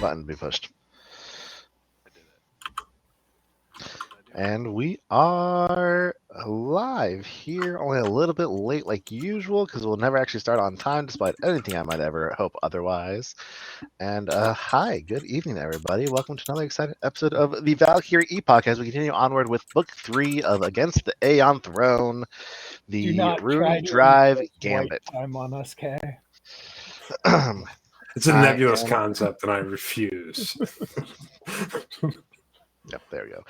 button be pushed. I did it. And we are live here, only a little bit late like usual, because we'll never actually start on time, despite anything I might ever hope otherwise. And hi, good evening, everybody. Welcome to another exciting episode of the Valkyrie Epoch as we continue onward with Book 3 of Against the Aeon Throne, the Rune Drive Gambit. Time on us, Kay. It's a nebulous concept, and I refuse. Yep, there we go.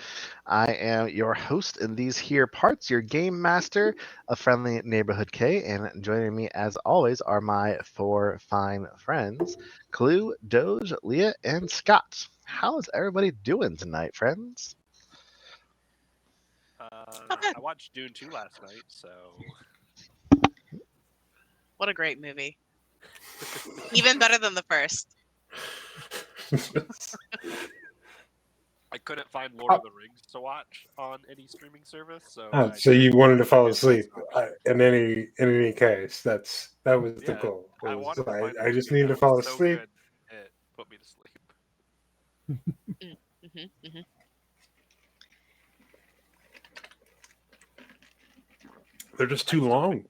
I am your host in these here parts, your game master, a friendly neighborhood K, and joining me as always are my four fine friends, Clue, Doge, Leah, and Scott. How is everybody doing tonight, friends? I watched Dune 2 last night, so... What a great movie. Even better than the first. I couldn't find Lord of the Rings to watch on any streaming service, so... So you wanted to fall asleep. In any case, that was the goal. I just need to fall asleep. So it put me to sleep. They're just too long.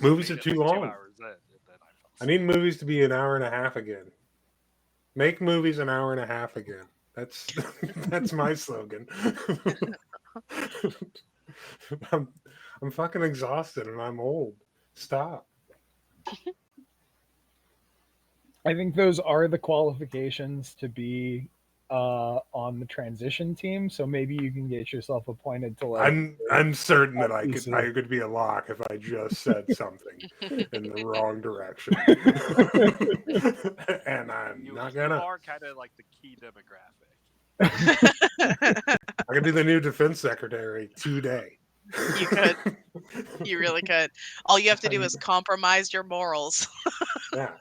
Movies are too long. I need movies to be an hour and a half again. Make movies an hour and a half again. That's my slogan. I'm fucking exhausted and I'm old. Stop. I think those are the qualifications to be on the transition team. So maybe you can get yourself appointed to like. I'm certain that I could be a lock if I just said something in the wrong direction. And I'm not gonna. You are kind of like the key demographic. I could be the new defense secretary today. You could. You really could. All you have to do is compromise your morals. Yeah.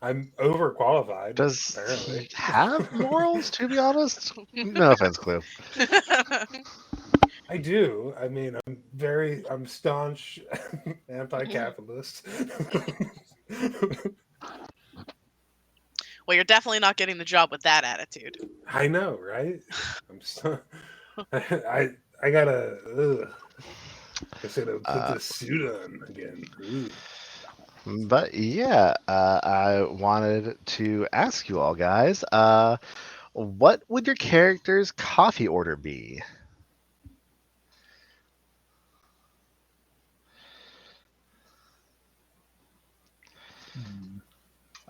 I'm overqualified. Does apparently. he have morals, to be honest? No offense, Clue. I do. I mean, I'm staunch anti-capitalist. Well, you're definitely not getting the job with that attitude. I know, right? I gotta. I said to put the suit on again. Ooh. But yeah, I wanted to ask you all guys, what would your character's coffee order be?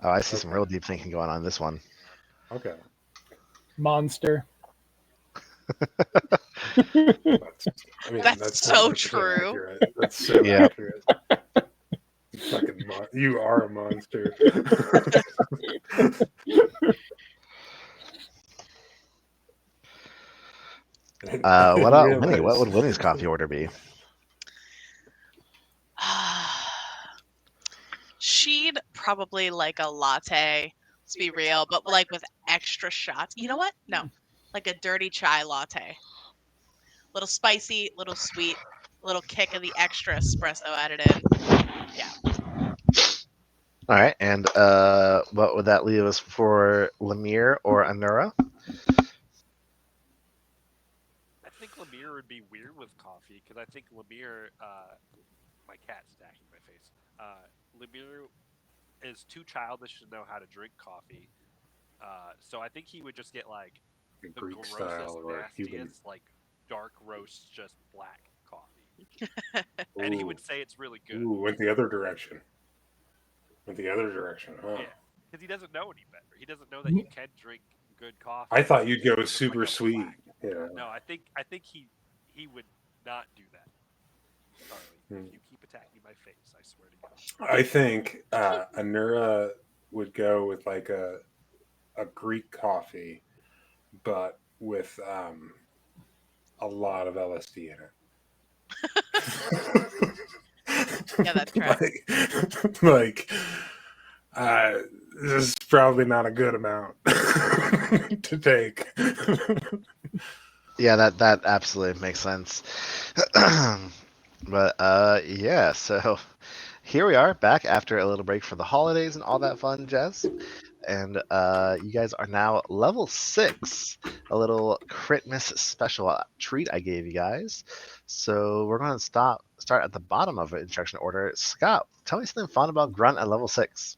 Oh, I see some real deep thinking going on in this one. Okay. Monster. That's so true. Accurate. That's so accurate. You are a monster. What about Winnie? What would Winnie's coffee order be? She'd probably like a latte, let's be real, but like with extra shots. You know what? No, like a dirty chai latte. Little spicy, little sweet, little kick of the extra espresso added in. Yeah. All right, and what would that leave us for Lemire or Anura? I think Lemire would be weird with coffee, because I think Lemire, my cat's stacking my face. Lemire is too childish to know how to drink coffee. So I think he would just get like the Greek grossest, style or Cuban, nastiest, like dark roast, just black coffee. And he would say it's really good. Ooh, went the other direction. Huh? Yeah, because he doesn't know any better. He doesn't know that you can drink good coffee. I thought you'd go super sweet. Yeah. No, I think he would not do that. Charlie, if you keep attacking my face, I swear to God. I think Anura would go with like a Greek coffee, but with a lot of LSD in it. Yeah, that's right. This is probably not a good amount to take. Yeah, that absolutely makes sense. But yeah, so here we are back after a little break for the holidays and all that fun jazz. and you guys are now level 6. A little Critmas special treat I gave you guys. So we're going to start at the bottom of the instruction order. Scott, tell me something fun about Grunt at level 6.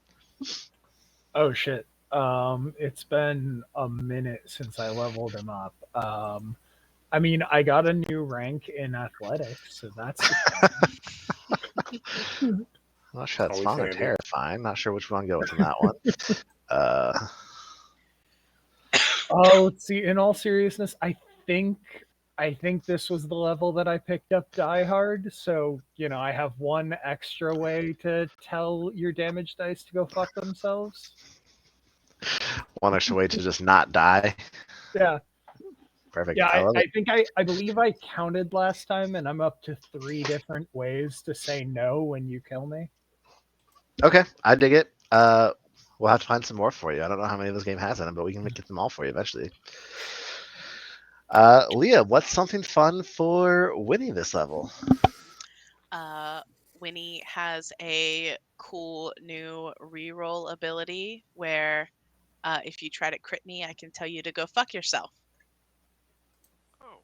Oh shit. It's been a minute since I leveled him up. I mean, I got a new rank in athletics, so that's I'm not sure that's Always fun or handy. terrifying. Not sure which one to go with on that one. Oh, see, in all seriousness, think I think this was the level that I picked up Die Hard, so I have one extra way to tell your damage dice to go fuck themselves. One extra way to just not die. Yeah. Perfect. Yeah, I love it. I think I believe I counted last time, and I'm up to 3 different ways to say no when you kill me. Okay, I dig it. We'll have to find some more for you. I don't know how many this game has in it, but we can get them all for you eventually. Leah, what's something fun for Winnie this level? Winnie has a cool new reroll ability where if you try to crit me, I can tell you to go fuck yourself. Oh.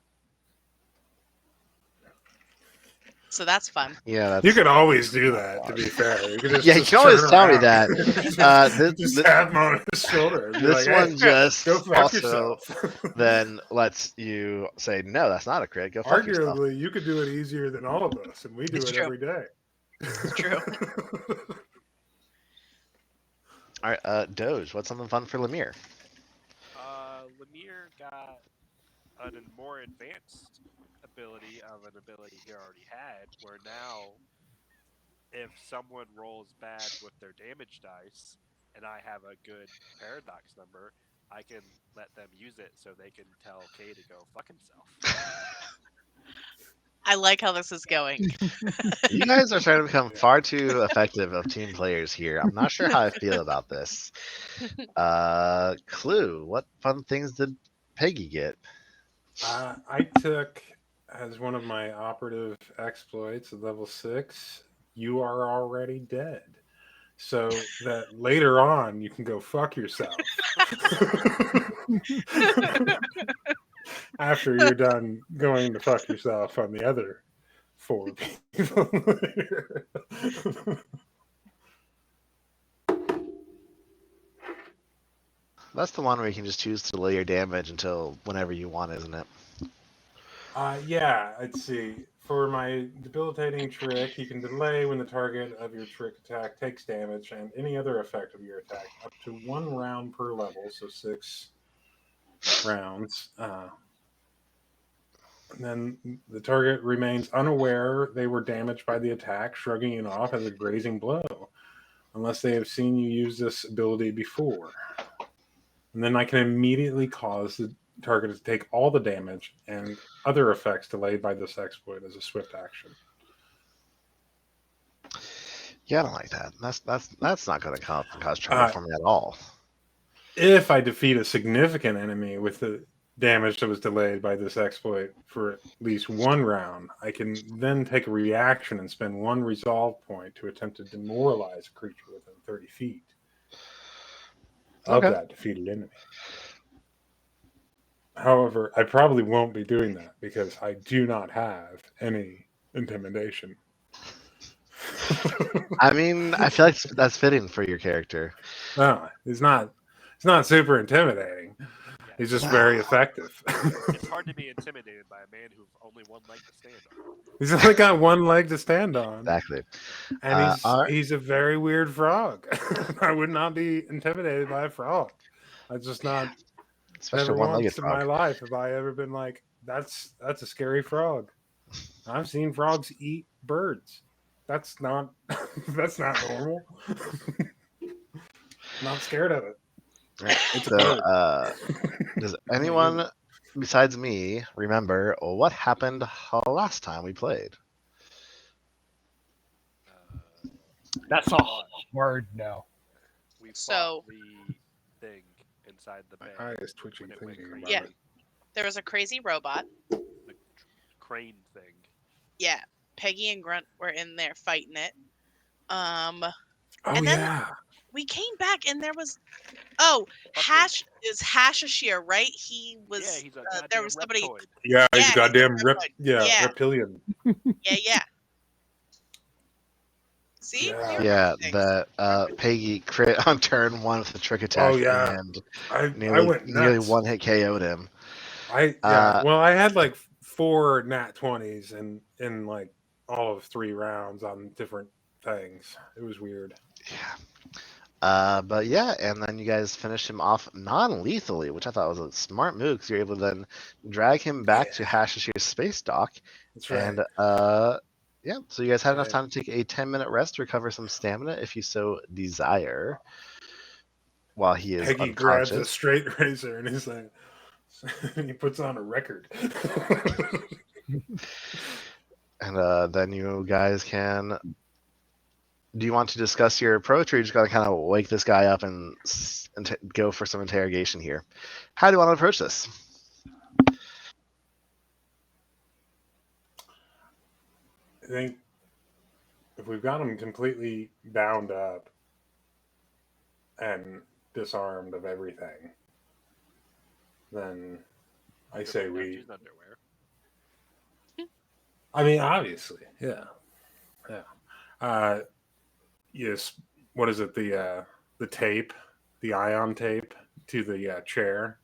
So that's fun. Yeah, that's... You could always do that. To be fair, you could just yeah, you can always turn tell me around. that. Just tap him on his shoulder. And be This like, one hey, just go fuck also yourself. then lets you say, no, that's not a crit. Go fuck yourself. Arguably, you could do it easier than all of us, and we do It's it true. every day. It's true. All right, Doge, what's something fun for Lemire? Lemire got a more advanced ability of an ability he already had, where now if someone rolls bad with their damage dice and I have a good paradox number, I can let them use it so they can tell Kay to go fuck himself. I like how this is going. You guys are starting to become far too effective of team players here. I'm not sure how I feel about this. Clue, what fun things did Peggy get? I took as one of my operative exploits at level 6, you are already dead. So that later on you can go fuck yourself. After you're done going to fuck yourself on the other 4 people. That's the one where you can just choose to delay your damage until whenever you want, isn't it? Yeah, let's see. For my debilitating trick, you can delay when the target of your trick attack takes damage and any other effect of your attack up to 1 round per level, so 6 rounds. And then the target remains unaware they were damaged by the attack, shrugging it off as a grazing blow, unless they have seen you use this ability before. And then I can immediately cause the target to take all the damage and other effects delayed by this exploit as a swift action. Yeah, I don't like that. That's not going to cause trouble for me at all. If I defeat a significant enemy with the damage that was delayed by this exploit for at least 1 round, I can then take a reaction and spend 1 resolve point to attempt to demoralize a creature within 30 feet of that defeated enemy. However, I probably won't be doing that because I do not have any intimidation. I mean, I feel like that's fitting for your character. No, it's not super intimidating. He's just very effective. It's hard to be intimidated by a man who's only 1 leg to stand on. He's only got 1 leg to stand on. Exactly. And he's a very weird frog. I would not be intimidated by a frog. I just not... Especially never one-legged once in frog. my life have I ever been like, that's a scary frog. I've seen frogs eat birds. That's not normal. Not scared of it. Right. So, does anyone besides me remember what happened last time we played? That's a hard no. We fought the thing inside the My bed. eye is twitching thinking about Yeah. it. There was a crazy robot. The crane thing. Yeah. Peggy and Grunt were in there fighting it. Oh, and then yeah. we came back and there was Oh, Fucking- Hash is Hashashir, right? He was. Yeah, he's a there goddamn was somebody. reptoid. Yeah, he's Yeah, a goddamn he's a reptoid. Yeah. reptilian. Yeah. See, Yeah. you remember Yeah, things. that Peggy crit on turn 1 with a trick attack Oh yeah, and I nearly went nuts. one hit KO'd him. Well, I had like 4 nat 20s in like all of 3 rounds on different things. It was weird. Yeah. But yeah, and then you guys finish him off non-lethally, which I thought was a smart move because you're able to then drag him back to Hashashir's space dock. That's right. And yeah, so you guys had enough Yeah. time to take a 10-minute rest to recover some stamina if you so desire. While he is Peggy grabs a unconscious. straight razor and he's like, he puts on a record. And then you guys can. Do you want to discuss your approach, or you just gotta kind of wake this guy up and go for some interrogation here? How do you want to approach this? I think if we've got him completely bound up and disarmed of everything, then I say we. His underwear. I mean, obviously, yeah. Yes. What is it? The tape, the ion tape to the chair,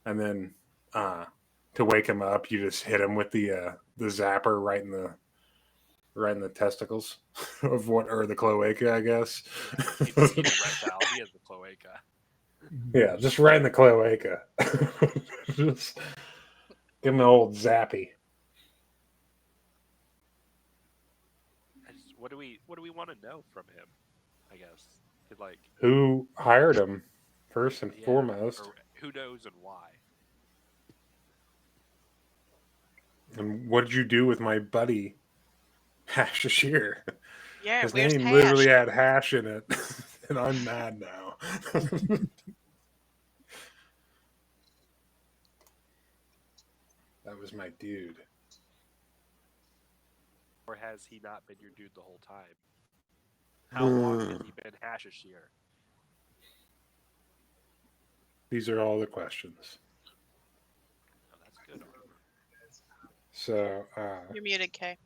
and then to wake him up, you just hit him with the zapper right in the testicles of the cloaca, I guess. He's a reptile. He has the cloaca. Yeah, just right in the cloaca. Just give him an old zappy. What do we want to know from him? I guess like Who hired him first and foremost, or who knows and why. and what did you do with my buddy Hashashir? Yeah, His where's name Hash? literally had hash in it, and I'm mad now. That was my dude. Or has he not been your dude the whole time? How long has he been Hashashir? These are all the questions. Oh, that's good. So, You're muted, Kay.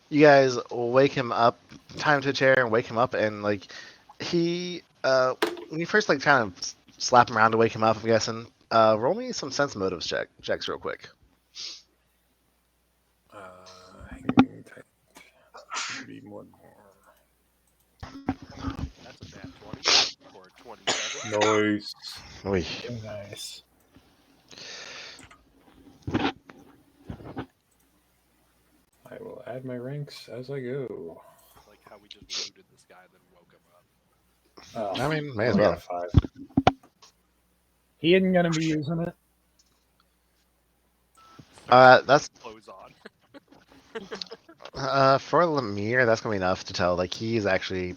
You guys wake him up, tie him to a chair, and wake him up, and like he, when you first like kind of slap him around to wake him up, I'm guessing. Roll me some sense motives checks real quick. be one more. That's a nat 20 or 27. Nice. Oy. Nice. I will add my ranks as I go. Like how we just looted this guy, then woke him up. Oh, I mean, may as only well. got 5. He isn't gonna be using it. That's Clothes on. for Lemire. That's gonna be enough to tell. Like he's actually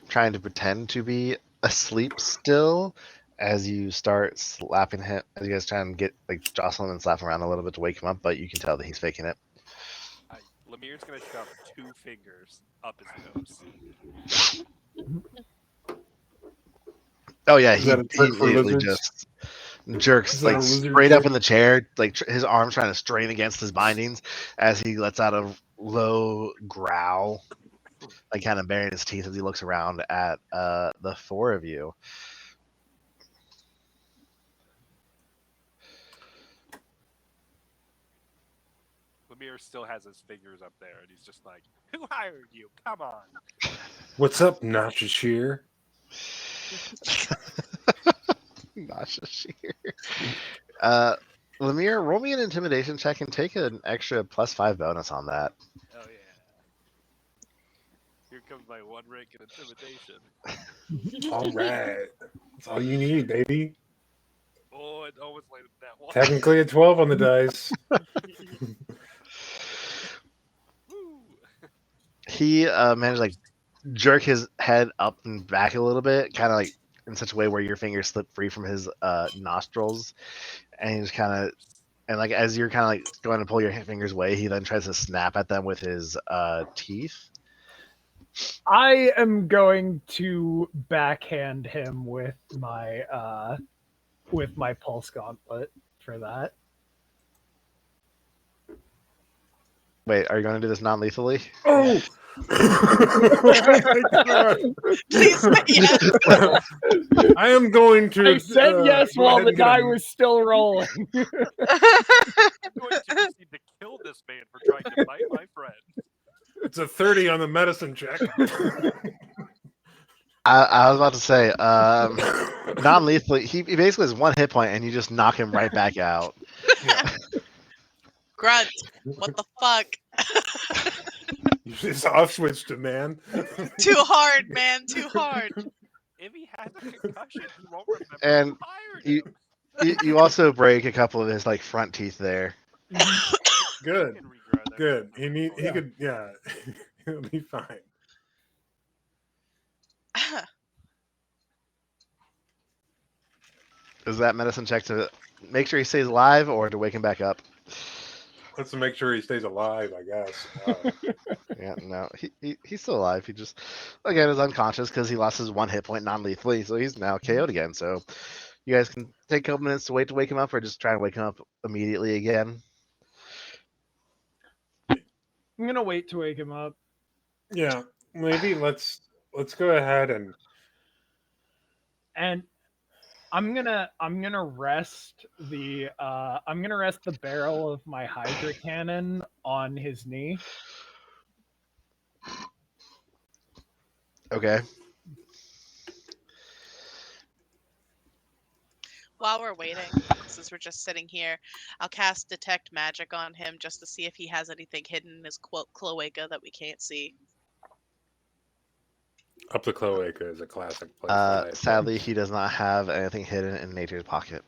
trying to pretend to be asleep still. As you start slapping him, as you guys try and get like jostle him and slap him around a little bit to wake him up, but you can tell that he's faking it. Lemire's gonna shove 2 fingers up his nose. Oh yeah, Is he that a trick for immediately lizards? just jerks Is that a like lizard straight up trick? in the chair, like his arms trying to strain against his bindings as he lets out a low growl, like kind of baring his teeth as he looks around at the 4 of you. Lemire still has his fingers up there, and he's just like, "Who hired you? Come on!" What's up, Notchashir? Nashashir. Lemire, roll me an intimidation check and take an extra +5 bonus on that. Oh yeah. Here comes my 1 rank in intimidation. All right. That's all you need, baby. Oh, it almost landed that one. Technically a 12 on the dice. He managed to like jerk his head up and back a little bit, kind of like in such a way where your fingers slip free from his nostrils, and he just kind of, and like as you're kind of like going to pull your fingers away, he then tries to snap at them with his teeth. I am going to backhand him with my pulse gauntlet for that. Wait, are you going to do this non-lethally? Oh! Please say yes. I am going to. I said yes go while ahead the and get die a- was still rolling. I'm going to proceed to kill this man for trying to bite my friend. It's a 30 on the medicine check. I was about to say, non-lethally. He basically has 1 hit point, and you just knock him right back out. Yeah. Grunt. What the fuck? You just off switched him, man. Too hard, man. Too hard. If he has a concussion, he won't remember And who hired you- him. You also break a couple of his like front teeth there. Good. He can regrow them. Good. He Yeah. could. Yeah. He'll be fine. Is that medicine check to make sure he stays alive or to wake him back up? Let's make sure he stays alive, I guess. Yeah, no, he's still alive. He just again is unconscious because he lost his 1 hit point non-lethally, so he's now KO'd again. So you guys can take a couple minutes to wait to wake him up, or just try and wake him up immediately again. I'm gonna wait to wake him up. Yeah. Maybe let's go ahead and I'm gonna rest the barrel of my Hydra cannon on his knee. Okay. While we're waiting, since we're just sitting here, I'll cast Detect Magic on him just to see if he has anything hidden in his cloaca that we can't see. Up the cloaca is a classic place. to hide Sadly, things. he does not have anything hidden in Nature's pocket.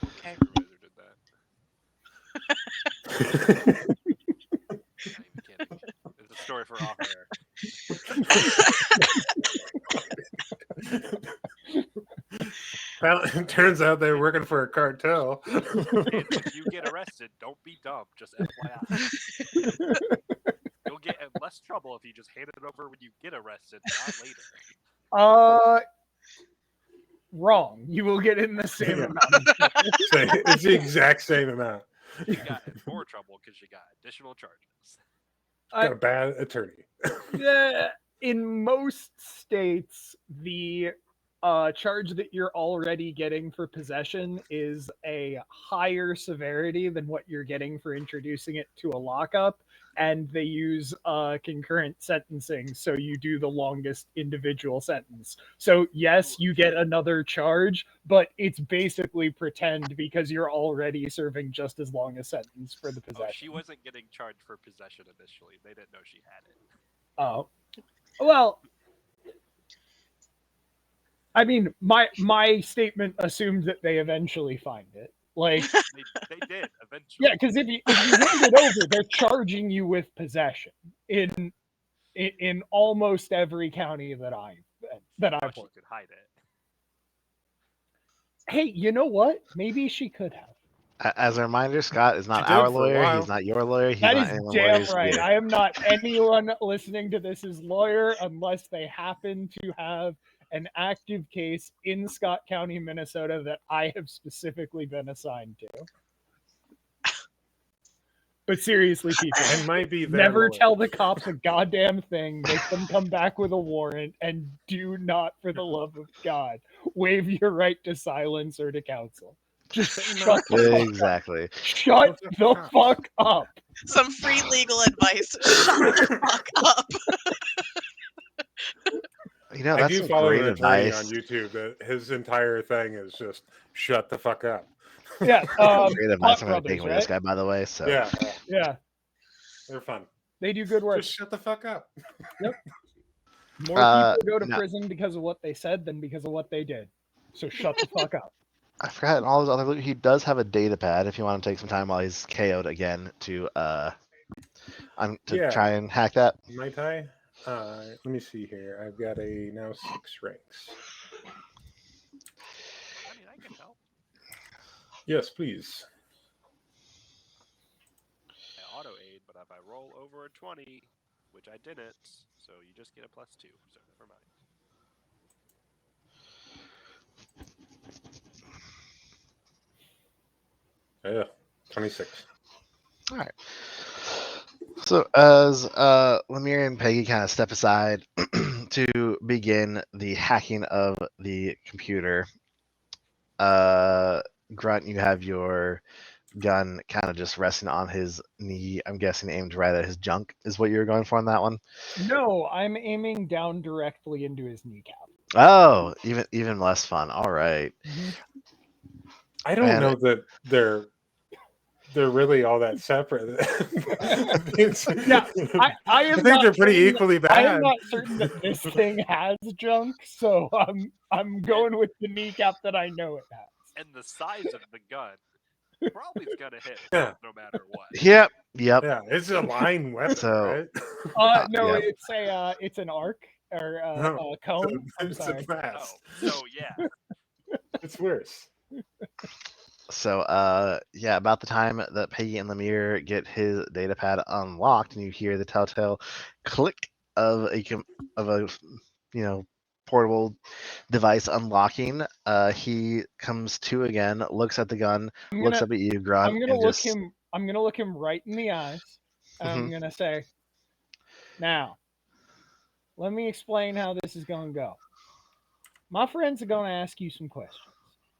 Okay. Supervisor did that. I'm kidding. It's a story for off air. It turns out they're working for a cartel. And if you get arrested, don't be dumb. Just FYI. You'll get in less trouble if you just hand it over when you get arrested, not later. Wrong. You will get in the same Yeah. amount of trouble. It's the exact same amount. You got in more trouble because you got additional charges. Got a bad attorney. In most states, the charge that you're already getting for possession is a higher severity than what you're getting for introducing it to a lockup, and they use concurrent sentencing, so you do the longest individual sentence. So yes, you get another charge, but it's basically pretend because you're already serving just as long a sentence for the possession. Oh, she wasn't getting charged for possession initially. They didn't know she had it. Oh. Well, I mean, my statement assumed that they eventually find it. Like, they did eventually. yeah, because if you hand it over, they're charging you with possession in almost every county that I've She worked. could hide it. Hey, you know what? Maybe she could have. As a reminder, Scott is not She did our for a lawyer. while. He's not your lawyer. He's That not is anyone damn lawyer's right. ear. I am not anyone listening to this as lawyer unless they happen to have an active case in Scott County, Minnesota that I have specifically been assigned to. But seriously, people, I might be their never lawyer. tell the cops a goddamn thing. Make them come back with a warrant, and do not, for the love of God, waive your right to silence or to counsel. Just shut the fuck up. Exactly. Shut the fuck up. Some free legal advice. Shut the fuck up. You know, I that's do some follow great an attorney advice. on YouTube that his entire thing is just shut the fuck up. Yeah, Great advice. I'm Pot going to take Brothers, with this right? guy, by the way. So Yeah, Yeah, they're fun. they do good work. Just shut the fuck up. More people go to no. prison because of what they said than because of what they did. So shut the fuck up. I forgot in all his other. He does have a data pad if you want to take some time while he's KO'd again to Yeah. try and hack that. Might I? Let me see here. I've got now 6 ranks. I mean, I can help. Yes, please. I auto aid, but if I roll over a 20, which I didn't. So you just get a +2. So never mind. Yeah, 26. All right. So as Lemire and Peggy kind of step aside to begin the hacking of the computer, Grunt, you have your gun kind of just resting on his knee. I'm guessing aimed right at his junk is what you're going for on that one. No, I'm aiming down directly into his kneecap. Oh, even less fun. All right. I don't know that they're really all that separate. Yeah, I am I think not they're pretty certain equally I am bad. not certain that this thing has junk, so I'm going with the kneecap that I know it has. And the size of the gun probably is gonna hit Yeah. no matter what. Yep. Yeah, it's a line weapon, So- right? No, yeah. it's an arc or No, a cone. I'm it's a sorry. blast. Oh, so yeah. It's worse. So yeah, about the time that Peggy and Lemire get his data pad unlocked, and you hear the telltale click of a portable device unlocking, he comes to again, looks at the gun, looks up at you, Grunt, I'm gonna and look just him. I'm gonna look him right in the eyes. And I'm gonna say, "Now, let me explain how this is gonna go. My friends are gonna ask you some questions,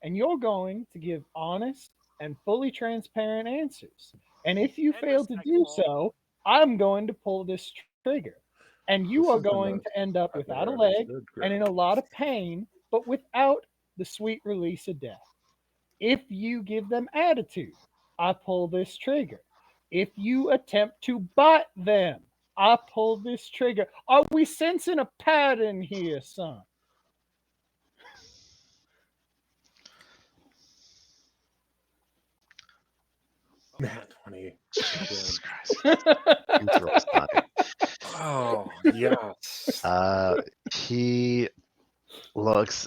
and you're going to give honest and fully transparent answers. And if you And fail to do respectful. so, I'm going to pull this trigger, and you This are is going the to end up most without a I've leg understood and in a lot of pain, but without the sweet release of death. If you give them attitude, I pull this trigger. If you attempt to bite them, I pull this trigger. Are we sensing a pattern here, son?" Nat 20. Jesus Christ. These rolls suck. Oh, yes. He looks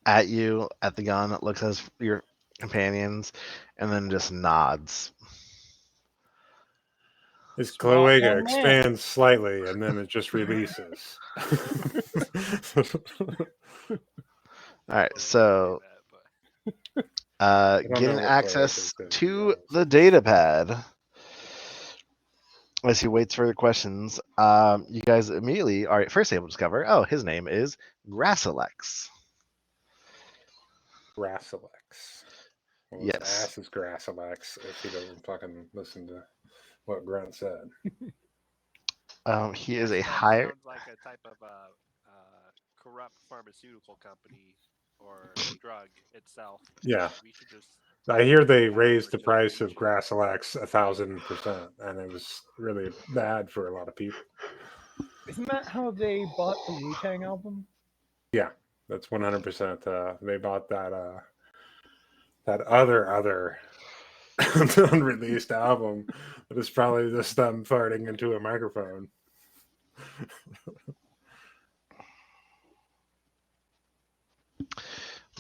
at you, at the gun, looks at your companions, and then just nods. His Smart cloaca young man. expands slightly and then it just releases. All right, Well, so don't getting know what access cloaca is, to to be the data pad. As he waits for the questions, you guys immediately are first able to discover, oh, his name is Grassilex. Grassilex. Well, his Yes. ass is Grassilex if he doesn't fucking listen to what Grunt said. He is a Grassilex higher. sounds like a type of corrupt pharmaceutical company or drug itself. Yeah. We should just. I hear they have raised the over price of distribution. Grassilex 1,000%, and it was really bad for a lot of people. Isn't that how they bought the Wu-Tang album? Yeah, that's 100%. They bought that that other unreleased album that is probably just them farting into a microphone.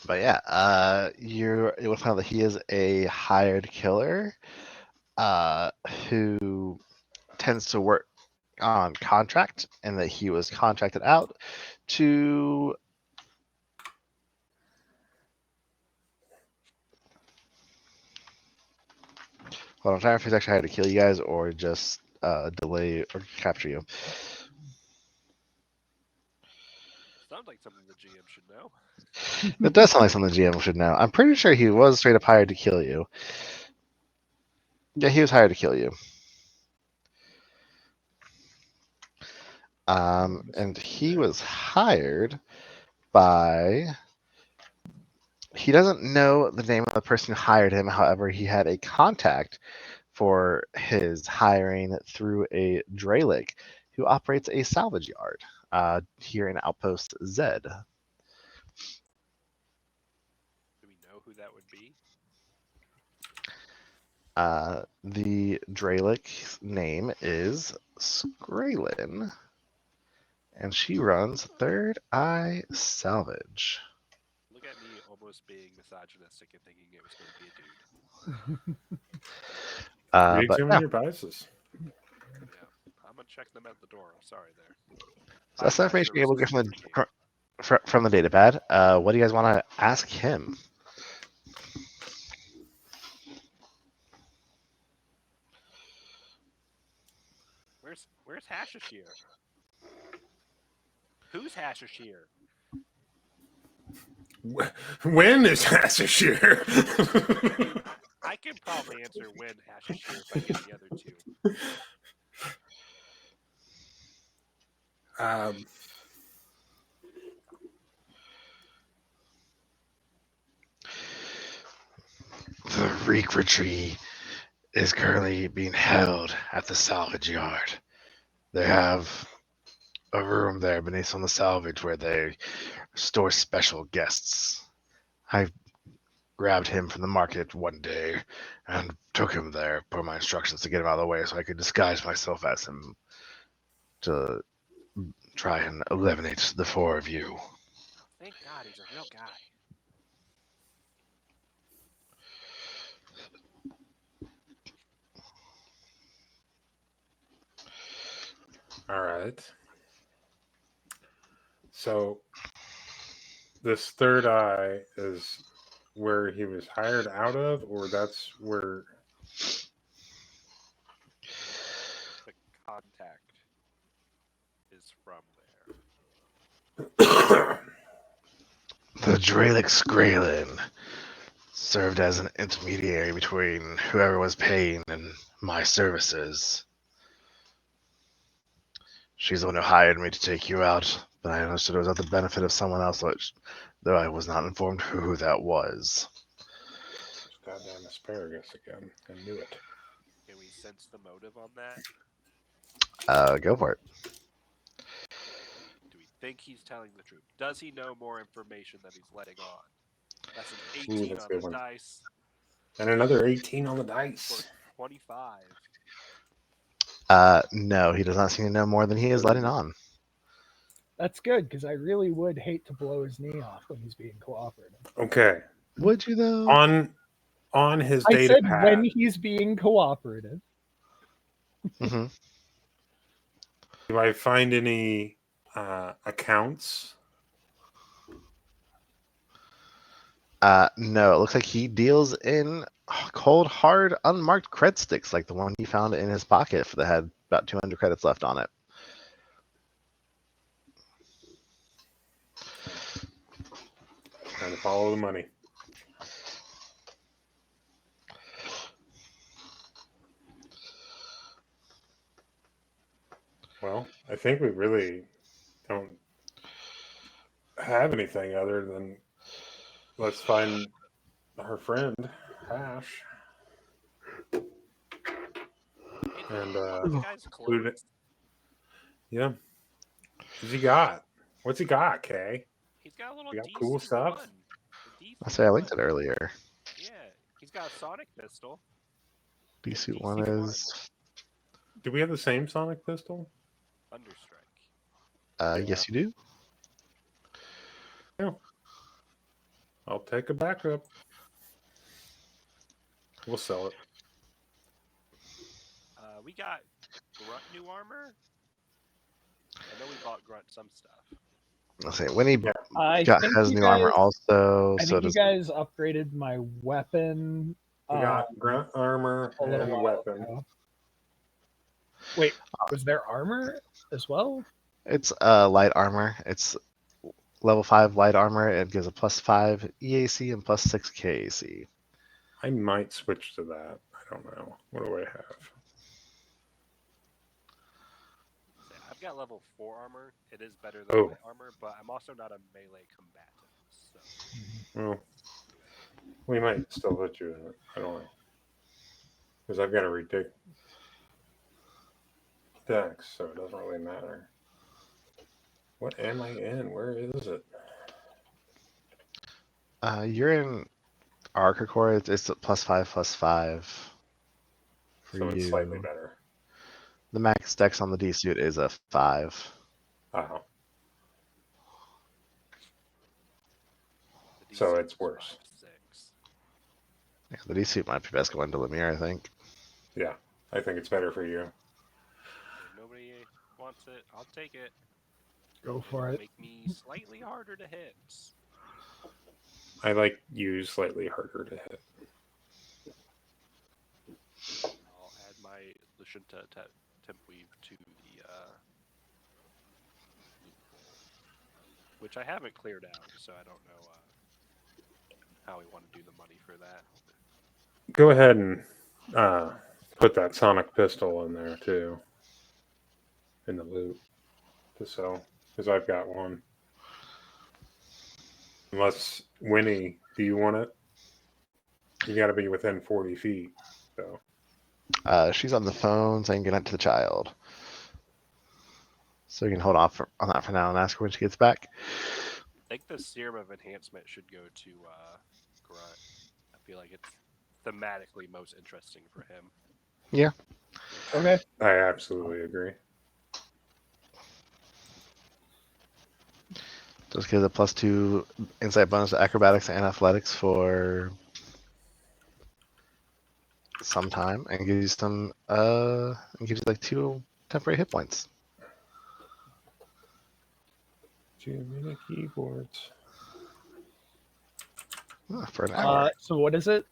But yeah, you're able to find that he is a hired killer who tends to work on contract, and that he was contracted out to hold on, I'm trying if he's actually hired to kill you guys or just delay or capture you. Sounds like something the GM should know. It does sound like something the GM should know. I'm pretty sure he was straight up hired to kill you. Yeah, he was hired to kill you. And he was hired by. He doesn't know the name of the person who hired him. However, he had a contact for his hiring through a Dralic who operates a salvage yard here in Outpost Z. Do we know who that would be? The Dralic's name is Skraylin, and she runs Third Eye Salvage. Look at me almost being misogynistic and thinking it was going to be a dude. Read But too no. many biases. Yeah, I'm a check them out the door. I'm sorry there. So that's the information you're able to get from the data pad. What do you guys want to ask him? Where's Hashashir? Who's Hashashir? When is Hashashir? I can probably answer when Hashashir if I get the other two. The Valkyrie is currently being held at the salvage yard. They have a room there beneath on the salvage where they store special guests. I grabbed him from the market one day and took him there per my instructions to get him out of the way so I could disguise myself as him to try and eliminate the four of you. Thank God he's a real guy. All right. So this third eye is where he was hired out of, or that's where The contact is from there. The Dralix Graylin served as an intermediary between whoever was paying and my services. She's the one who hired me to take you out, but I understood it was at the benefit of someone else, though I was not informed who that was. goddamn asparagus again. I knew it. Can we sense the motive on that? Go for it. Do we think he's telling the truth? Does he know more information that he's letting on? That's an 18 that's on a good the one. dice. And another 18 on the dice. For 25. No, he does not seem to know more than he is letting on. That's good, because I really would hate to blow his knee off when he's being cooperative. Okay. Would you though? On his I data said pad. when he's being cooperative. Mm-hmm. Do I find any accounts? No, it looks like he deals in cold, hard, unmarked cred sticks, like the one he found in his pocket that had about 200 credits left on it. Trying to follow the money. Well, I think we really don't have anything other than let's find her friend, Hash. And Guy's clothes. Yeah. What's he got? What's he got, Kay? He's got a little He got DC cool stuff? I say I linked it earlier. Yeah, he's got a sonic pistol. DC DC one is. Do we have the same sonic pistol? Thunderstrike. Yes, you do. Yeah. I'll take a backup. We'll sell it. We got Grunt new armor. I know we bought Grunt some stuff. I'll say when he has new guys, armor also. I think you guys upgraded my weapon. We got grunt armor and weapon. Ago. Wait, was there armor as well? It's light armor. It's level 5 light armor. It gives a +5 EAC and +6 KAC. I might switch to that. I don't know. What do I have? I've got level 4 armor. It is better than light armor, but I'm also not a melee combatant. So. Well, we might still put you in it. I don't know. Because I've got a ridiculous dex, so it doesn't really matter. What am I in? Where is it? You're in Archicor. It's +5/+5 for so it's you. slightly better. The max dex on the D suit is a 5. Oh. So it's worse. Yeah, the D suit might be best going to Lemire, I think. Yeah, I think it's better for you. wants it. I'll take it. Go for it. Make me slightly harder to hit. I like you slightly harder to hit. I'll add my Lucienta temp weave to the loophole, which I haven't cleared out, so I don't know how we want to do the money for that. Go ahead and put that sonic pistol in there too, in the loot to sell, because I've got one. Unless Winnie, do you want it? You got to be within 40 feet. So She's on the phone saying goodnight to the child. So you can hold off on that for now and ask her when she gets back. I think the Serum of Enhancement should go to Grunt. I feel like it's thematically most interesting for him. Yeah. Okay. I absolutely agree. Just gives a +2 insight bonus to acrobatics and athletics for some time, and gives you some and gives you like 2 temporary hit points. Too many keyboards. For an hour. So what is it?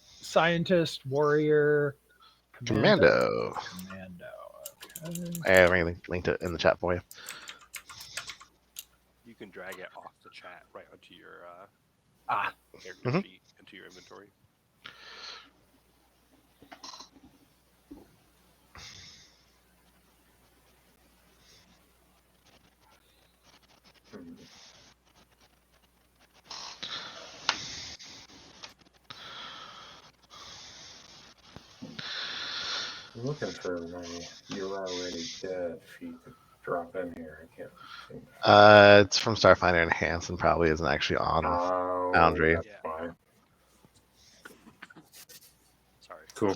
Scientist, warrior, Commando. Okay. I linked it in the chat for you. You can drag it off the chat right onto your character sheet into your inventory. I'm looking for my "You're Already Dead" feat to drop in here. I can't think. It's from Starfinder Enhanced and probably isn't actually on Foundry. That's fine. Sorry. Cool.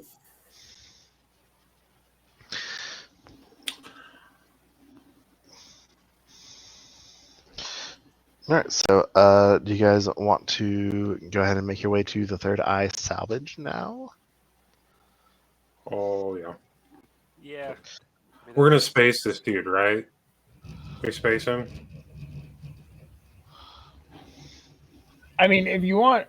Alright, so do you guys want to go ahead and make your way to the Third Eye Salvage now? Oh, yeah. Yeah. We're going to space this dude, right? We space him? I mean, if you want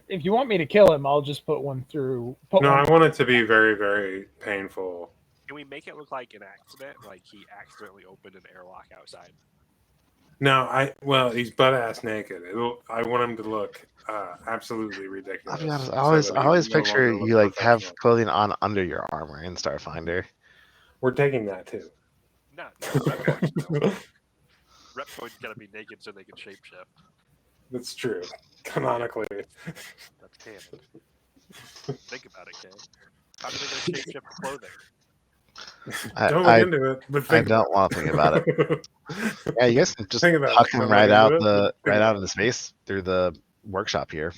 me to kill him, I'll just put one through. I want it to be very, very painful. Can we make it look like an accident? Like he accidentally opened an airlock outside? No, he's butt ass naked. I want him to look absolutely ridiculous. I'll be honest, I always picture you like have clothing on under your armor in Starfinder. We're taking that too. No, Reptoid's gotta be naked so they can shapeshift. That's true. Canonically. That's canon. Think about it, Kay. How do they gonna shapeshift the clothing? Don't look into it, but I don't want to think about it. Yeah, you guys can just huck him right out into space through the workshop here.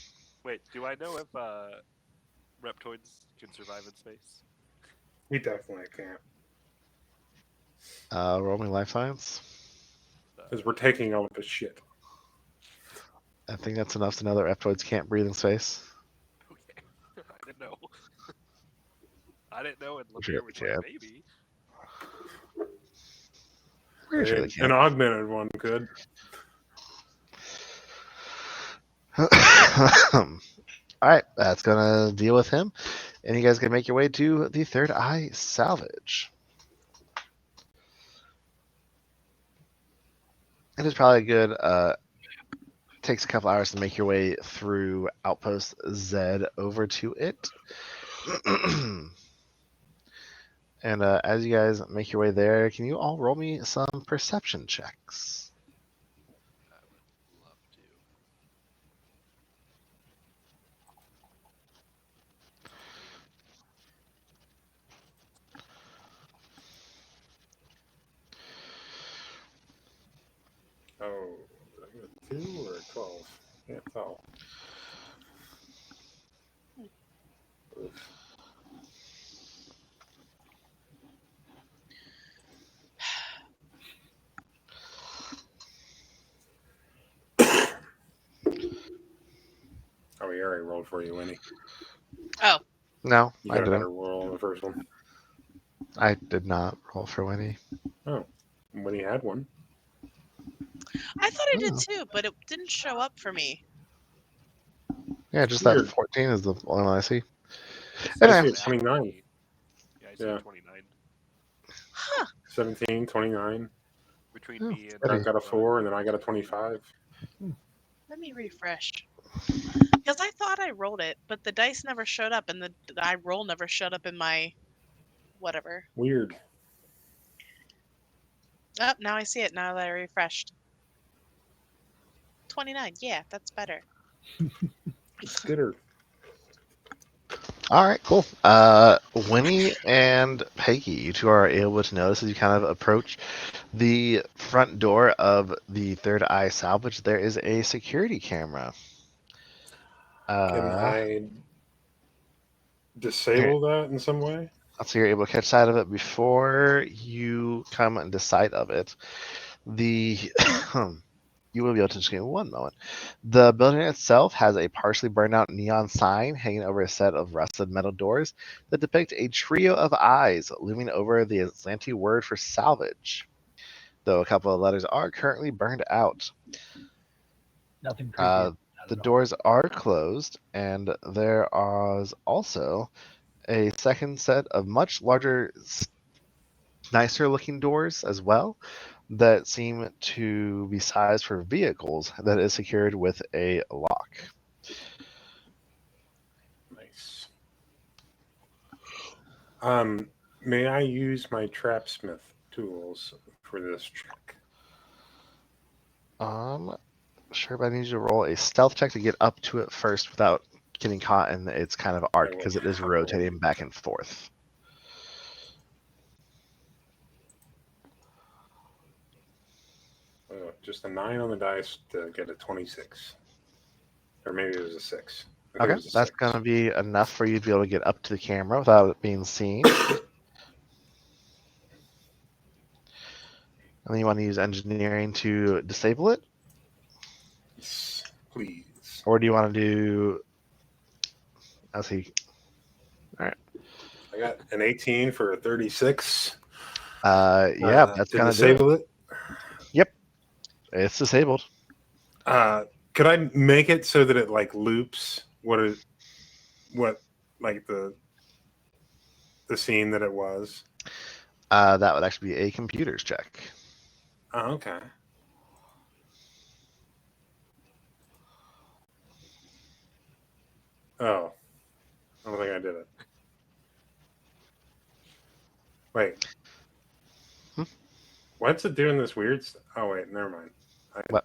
Wait, do I know if Reptoids can survive in space? He definitely can't. Roll me life science. Because we're taking all of his shit. I think that's enough to know that reptoids can't breathe in space. Okay. I didn't know. I didn't know, and Lemire was like, maybe. Sure An augmented one could. Alright, that's gonna deal with him. And you guys can make your way to the Third Eye Salvage. It is probably good. Takes a couple hours to make your way through Outpost Z over to it. And as you guys make your way there, can you all roll me some perception checks? I would love to. Oh, 2 or 12? Can't tell. Oh, we already rolled for you, Winnie. Oh. No, You I got a didn't. better roll on the first one. I did not roll for Winnie. Oh, when he had one. I thought I did too, but it didn't show up for me. Yeah, just Weird. that 14 is the only one I see. I Anyway. see 29. Yeah, I see 29. Huh. 17, 29. Between me and Brent got a 4, and then I got a 25. Let me refresh. Because I thought I rolled it, but the dice never showed up, and the die roll never showed up in my whatever. Weird. Oh, now I see it. Now that I refreshed. 29. Yeah, that's better. It's gooder. All right, cool. Winnie and Peggy, you two are able to notice as you kind of approach the front door of the Third Eye Salvage, there is a security camera. Can I disable that in some way? So you're able to catch sight of it before you come into sight of it. You will be able to just give me one moment. The building itself has a partially burned out neon sign hanging over a set of rusted metal doors that depict a trio of eyes looming over the Atlantic word for salvage, though a couple of letters are currently burned out. Nothing creepy. The doors are closed, and there is also a second set of much larger, nicer looking doors as well that seem to be sized for vehicles that is secured with a lock. Nice. May I use my trapsmith tools for this check? Sure, but I need you to roll a stealth check to get up to it first without getting caught in its kind of arc because it is rotating back and forth. Just a 9 on the dice to get a 26. Or maybe it was a 6. Okay, that's going to be enough for you to be able to get up to the camera without it being seen. And then you want to use engineering to disable it? Yes, please. Or do you want to do... Let's see. All right. I got an 18 for a 36. Yeah, that's going to disable it. Yep. It's disabled. Could I make it so that it like loops what like the scene that it was? That would actually be a computers check. Oh, okay. Oh, I don't think I did it. Wait. What's it doing this weird stuff? Oh, wait, never mind. What?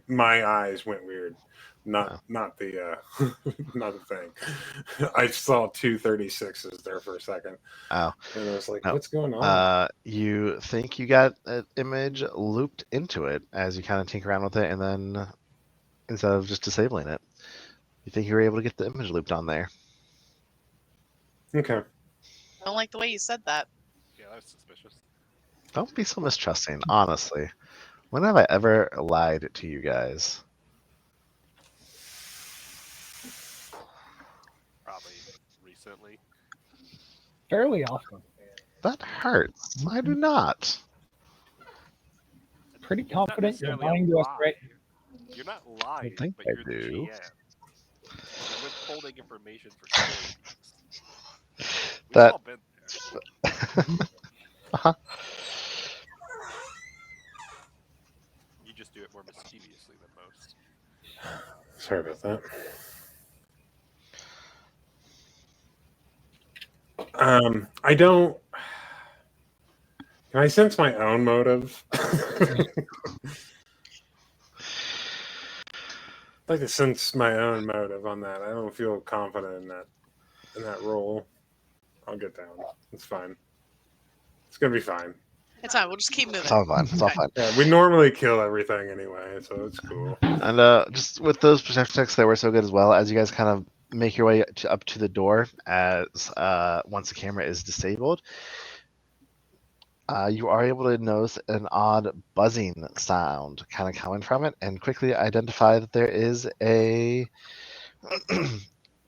My eyes went weird. Not the not the thing. I saw 236s there for a second. Oh. And I was like, what's going on? You think you got an image looped into it as you kind of tinker around with it, and then instead of just disabling it, you think you were able to get the image looped on there. Okay. I don't like the way you said that. Yeah, that's suspicious. Don't be so mistrusting, honestly. When have I ever lied to you guys? Probably recently. Fairly often. That hurts. I do not. Pretty confident you're necessarily lying to us right. You're not lying, think but I you're the do. GM. You're withholding information for story reasons. We've That- all been there. Uh-huh. You just do it more mischievously than most. Sorry about that. I don't. Can I sense my own motive? I'd like to sense my own motive on that. I don't feel confident in that role. I'll get down. It's fine. It's gonna be fine. It's fine. We'll just keep moving. It's all fine. It's all fine. Yeah, we normally kill everything anyway, so it's cool. And just with those perception checks, they were so good as well. As you guys kind of make your way up to the door, as once the camera is disabled, you are able to notice an odd buzzing sound kind of coming from it, and quickly identify that there is a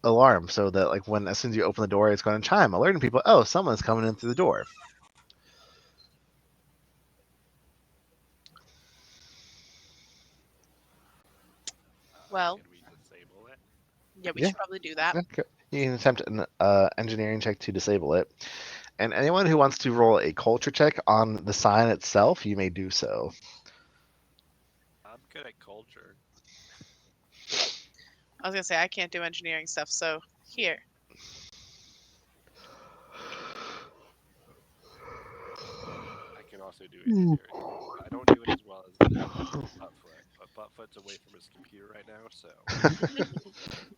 alarm, so that like when as soon as you open the door, it's going to chime, alerting people, oh, someone's coming in through the door. Well, Can we disable it? yeah, we Yeah. should probably do that. Okay. You can attempt an engineering check to disable it. And anyone who wants to roll a culture check on the sign itself, you may do so. I'm good at culture. I was gonna say I can't do engineering stuff, so here. I can also do engineering. I don't do it as well as Buttfoot, but Buttfoot's away from his computer right now, so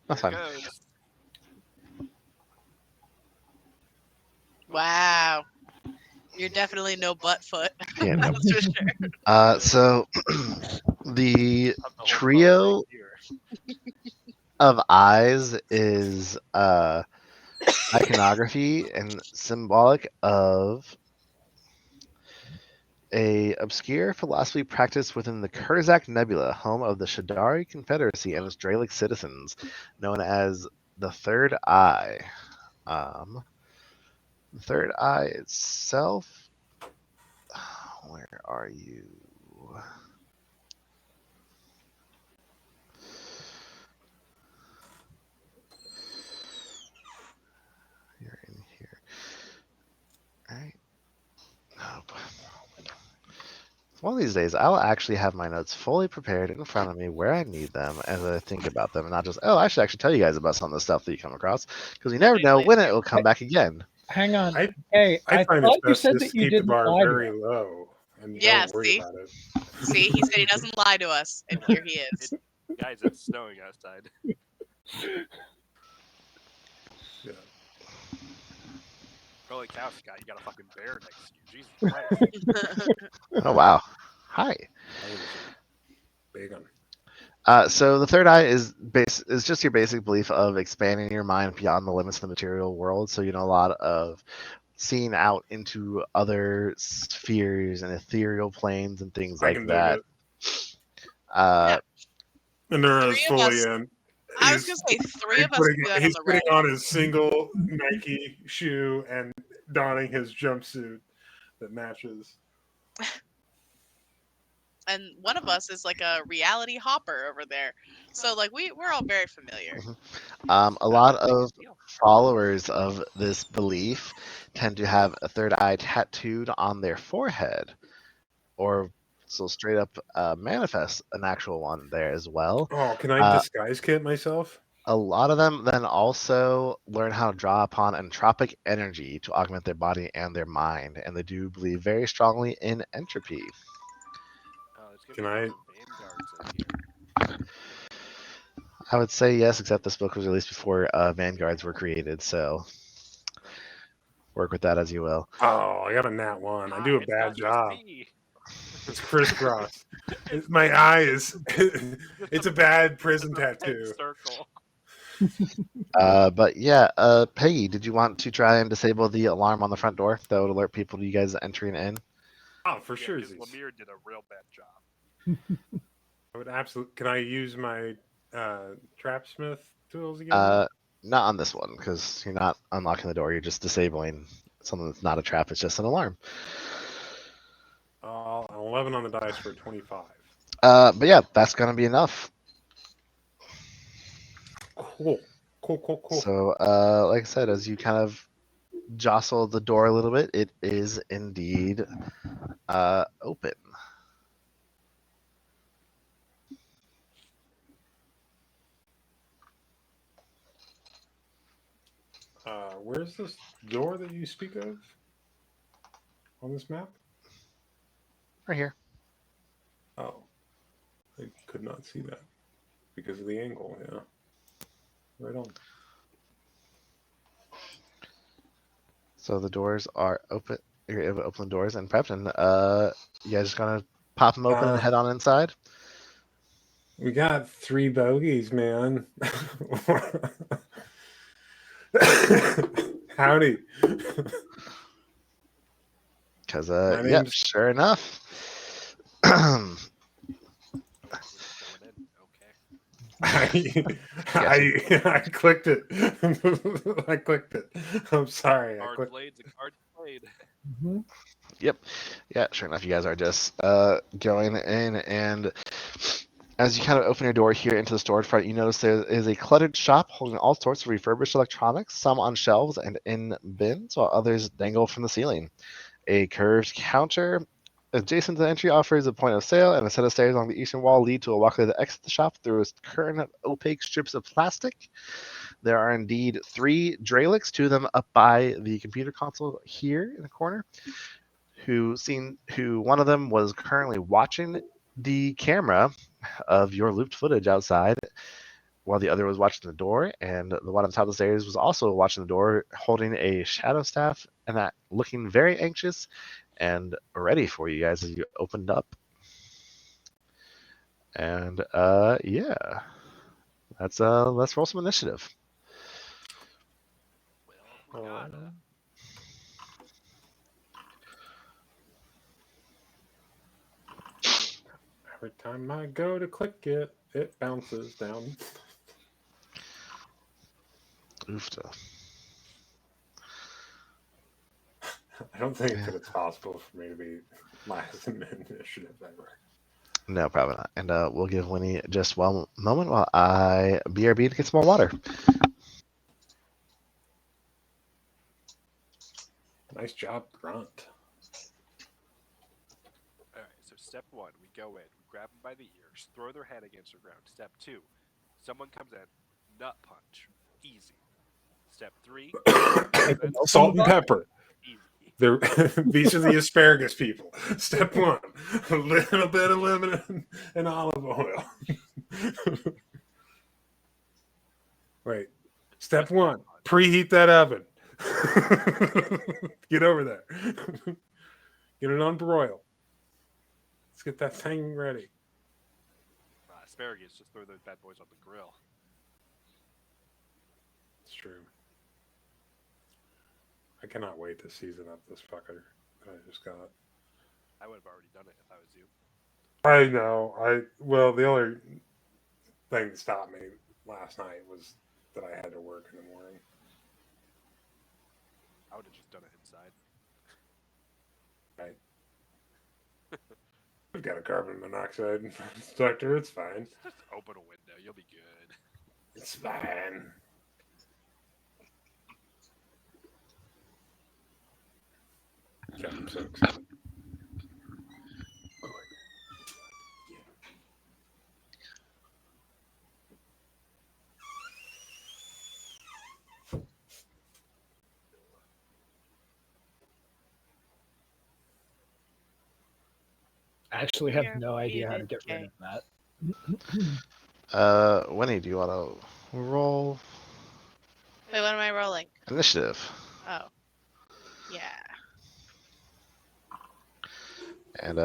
That's here fine. goes. Wow. You're definitely no Buttfoot. Yeah, no. That's for sure. So the Have the whole trio phone here. of eyes is iconography and symbolic of a obscure philosophy practiced within the Kurzak Nebula, home of the Shadari Confederacy and its Dralic citizens, known as the Third Eye. The Third Eye itself, where are you? You're in here. All right. Nope. One of these days, I'll actually have my notes fully prepared in front of me where I need them as I think about them, and not just, oh, I should actually tell you guys about some of the stuff that you come across, because you never know when it will come back again. Hang on. I Hey, I find thought it's you best said just that to you keep the didn't bar lie to very us. low and Yeah, don't worry see? about it. See, he said he doesn't lie to us, and here he is. Guys, it's snowing outside. Yeah. Holy cow, Scott, you got a fucking bear next to you. Jesus Christ. Oh, wow. Hi. I think it's a big one. So the third eye is just your basic belief of expanding your mind beyond the limits of the material world. So a lot of seeing out into other spheres and ethereal planes and things I like can dig that. it. Yeah. And there is Three of fully us- in. I was gonna say three of us do that on He's the putting red. on his single Nike shoe and donning his jumpsuit that matches. And one of us is like a reality hopper over there. So like we're all very familiar. A lot of followers of this belief tend to have a third eye tattooed on their forehead, or so straight up manifest an actual one there as well. Oh, can I disguise kit myself? A lot of them then also learn how to draw upon entropic energy to augment their body and their mind, and they do believe very strongly in entropy. Can I? Vanguards in here. I would say yes, except this book was released before Vanguards were created, so work with that as you will. Oh, I got a nat 1. I do a It's bad not just job. me. It's crisscross. My eye is. It's a bad prison tattoo. Circle. But yeah, Peggy, did you want to try and disable the alarm on the front door that would alert people to you guys entering in? Oh, for Yeah, sure. because Lemire did a real bad job. I would absolutely. Can I use my trapsmith tools again? Not on this one, because you're not unlocking the door. You're just disabling something that's not a trap. It's just an alarm. 11 on the dice for 25. But yeah, that's gonna be enough. Cool. So, like I said, as you kind of jostle the door a little bit, it is indeed open. Where's this door that you speak of on this map? Right here. Oh, I could not see that because of the angle. Yeah, right on. So the doors are open. You're able to open the doors and prepped, and you guys just gonna pop them open and head on inside. We got 3 bogeys, man. Howdy. Because My yep, name's- sure enough. I clicked it. I clicked it. I'm sorry. Card blade's a card blade. Mm-hmm. Yep. Yeah, sure enough, you guys are just going in, and As you kind of open your door here into the storefront, you notice there is a cluttered shop holding all sorts of refurbished electronics, some on shelves and in bins, while others dangle from the ceiling. A curved counter adjacent to the entry offers a point of sale, and a set of stairs along the eastern wall lead to a walkway that exits the shop through a curtain of opaque strips of plastic. There are indeed 3 Dralix, 2 of them up by the computer console here in the corner, who one of them was currently watching the camera of your looped footage outside, while the other was watching the door, and the one on top of the stairs was also watching the door, holding a shadow staff, and that looking very anxious and ready for you guys as you opened up. And yeah, let's roll some initiative. Well, we gotta. Every time I go to click it, it bounces down. Oofta. I don't think that it's possible for me to be last in initiative ever. No, probably not. And we'll give Winnie just one moment while I BRB to get some more water. Nice job, Grunt. All right, so step 1, we go in, we grab them by the ears, throw their head against the ground. Step 2, someone comes in, nut punch, easy. Step 3, salt and pepper. Easy. These are the asparagus people. Step 1, a little bit of lemon and olive oil. Wait. Step 1, preheat that oven. Get over there. Get it on broil. Let's get that thing ready. Asparagus, just throw those bad boys on the grill. It's true. I cannot wait to season up this fucker that I just got. I would have already done it if I was you. I know. Well, the only thing that stopped me last night was that I had to work in the morning. I would have just done it inside. Right. We've got a carbon monoxide detector. It's fine. Just open a window. You'll be good. It's fine. God, I'm so excited. I actually have no idea how to get rid of that. Winnie, do you want to roll? Wait, what am I rolling? Initiative. Oh. Yeah. And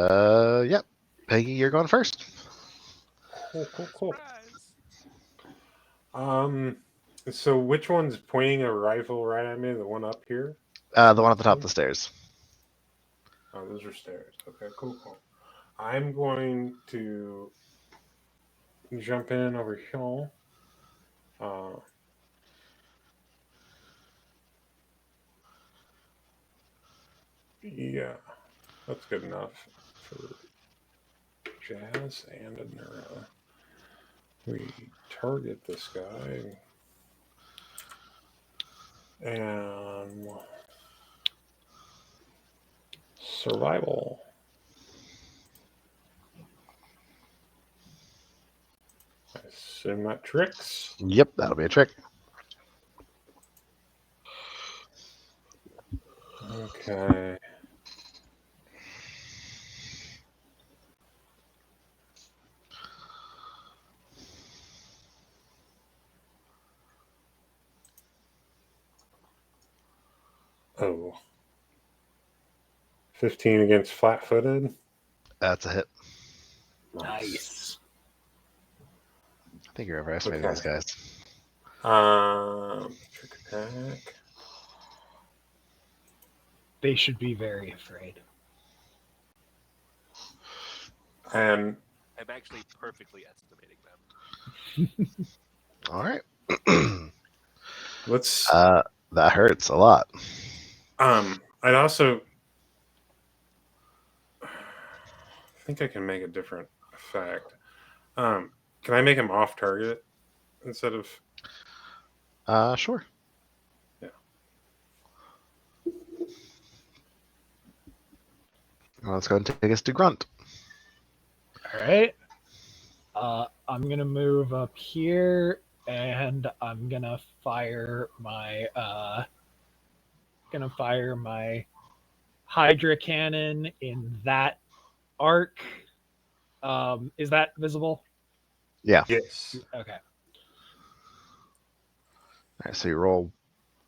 yep. Peggy, you're going first. Cool. So which one's pointing a rifle right at me? The one up here? The one at the top of the stairs. Oh, those are stairs. Okay, cool. I'm going to jump in over here. Yeah, that's good enough for Jazz and Anura. We target this guy. And survival. I assume that tricks. Yep, that'll be a trick. Okay. Oh. 15 against flat-footed. That's a hit. Nice. I think you're overestimating these guys. Trick attack. They should be very afraid. And I'm actually perfectly estimating them. All right. Let's. That hurts a lot. I'd also think I can make a different effect. Can I make him off target instead of? Sure. Yeah. Well, let's go and take us to Grunt. All right. I'm gonna move up here, and I'm gonna fire my Hydra cannon in that arc. Is that visible? Yeah. Yes. Okay. All right, so you roll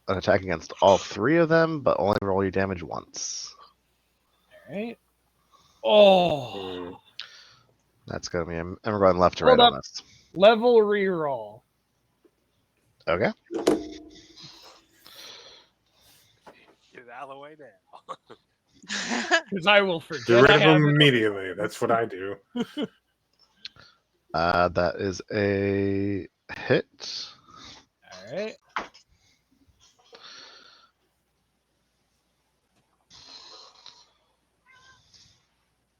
an attack against all 3 of them, but only roll your damage once. All right. Oh. That's gonna be. And we're going left to Hold right up. on this. Level reroll. Okay. Get out of the way now. Because I will forget. Get rid I of have them it. immediately. That's what I do. That is a hit. All right.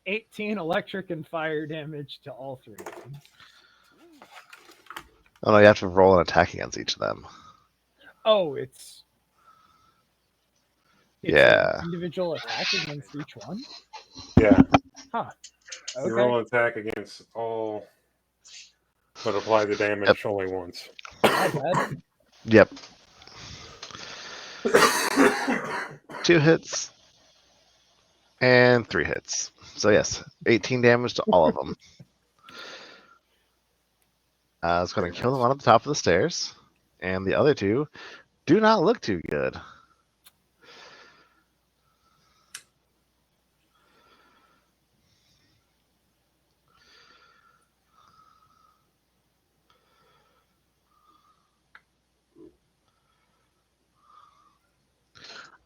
$18 electric and fire damage to all 3 of them. Oh no, you have to roll an attack against each of them. Oh, it's Yeah. an individual attack against each one? Yeah. Huh. You Okay. roll an attack against all, but apply the damage only once. My bad. Yep. 2 hits and 3 hits. So yes, 18 damage to all of them. It's going to kill the one at the top of the stairs, and the other 2 do not look too good.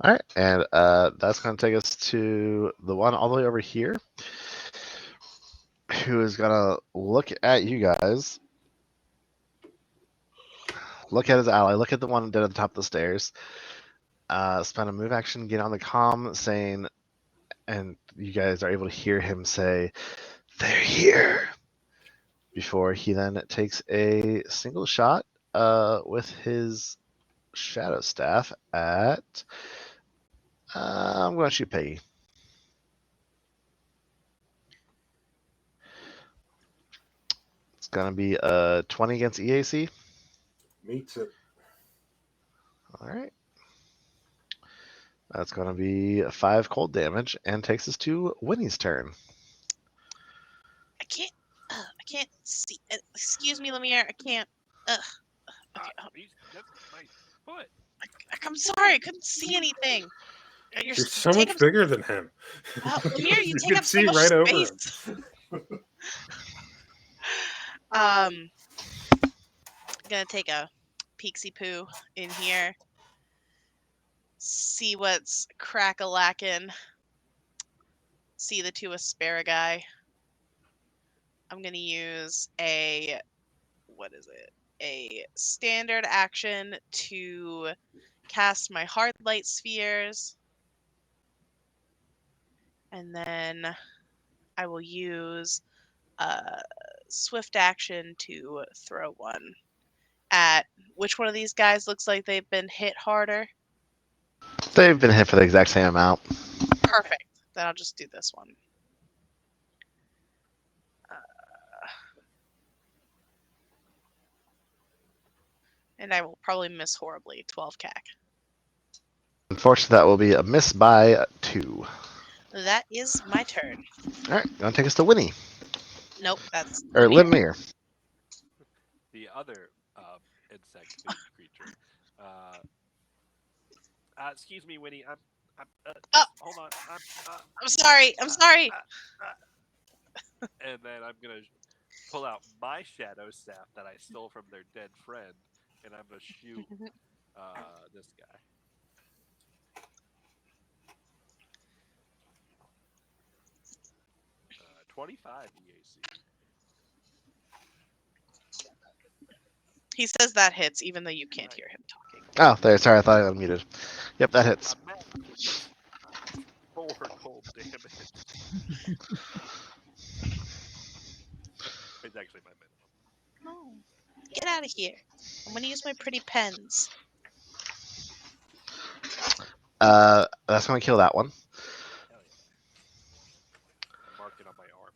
All right, and that's going to take us to the one all the way over here, who is going to look at you guys, look at his ally, look at the one dead at the top of the stairs, spend a move action, get on the comm, saying, and you guys are able to hear him say, "They're here," before he then takes a single shot with his shadow staff at. I'm going to shoot Peggy. It's going to be a 20 against EAC. Meets it. All right. That's going to be 5 cold damage and takes us to Winnie's turn. I can't see. Excuse me, Lemire. I can't. Okay. That's my foot. I'm sorry. I couldn't see anything. You're so much bigger than him. Lemire, you take can up so see much right over him. space. I'm gonna take a peeksy poo in here. See what's crack-a-lackin'. See the 2 asparagi. I'm gonna use a standard action to cast my hard light spheres, and then I will use a swift action to throw one at which one of these guys looks like they've been hit harder. They've been hit for the exact same amount. Perfect. Then I'll just do this one. And I will probably miss horribly. 12 CAC. Unfortunately, that will be a miss by 2. That is my turn. All right, going to take us to Winnie. Nope, that's Or Lemire. Lemire. The other insect food creature. Excuse me, Winnie. Hold on. I'm sorry. And then I'm gonna pull out my shadow staff that I stole from their dead friend, and I'm gonna shoot this guy. 25 EAC. He says that hits, even though you can't hear him talking. Oh, there. Sorry, I thought I unmuted. Yep, that hits. 4 cold damage. Wait, is actually my minimum. Oh, get out of here! I'm gonna use my pretty pens. That's gonna kill that one. Hell yeah. Mark it on my arm.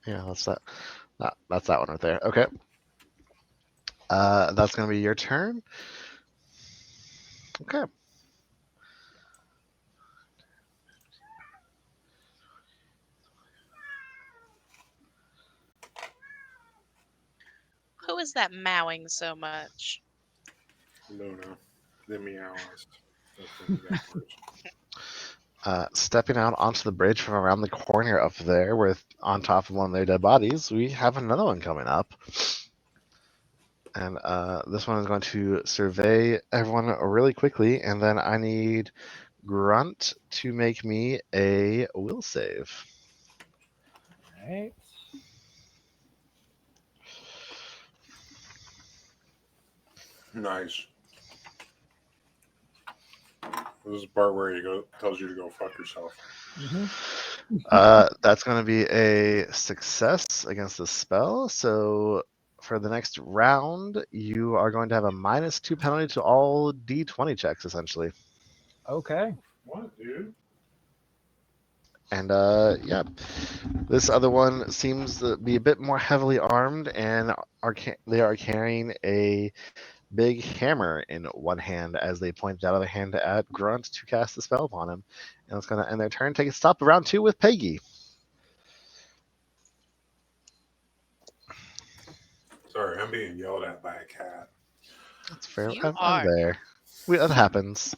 Yeah, that's that. That's that one right there. Okay. That's gonna be your turn. Okay. Who is that mowing so much? Luna, the meowist. That's when you got worse. Stepping out onto the bridge from around the corner up there, with on top of one of their dead bodies, we have another one coming up. And this one is going to survey everyone really quickly, and then I need Grunt to make me a will save. All right. Nice. This is the part where he tells you to go fuck yourself. That's going to be a success against the spell. So for the next round, you are going to have a -2 penalty to all D20 checks, essentially. Okay. What, dude? And yeah, this other one seems to be a bit more heavily armed, and they are carrying a big hammer in one hand as they point the other hand at Grunt to cast the spell upon him. And it's going to end their turn. Take a stop of round 2 with Peggy. Sorry, I'm being yelled at by a cat. That's fair. You I'm are. there. That happens.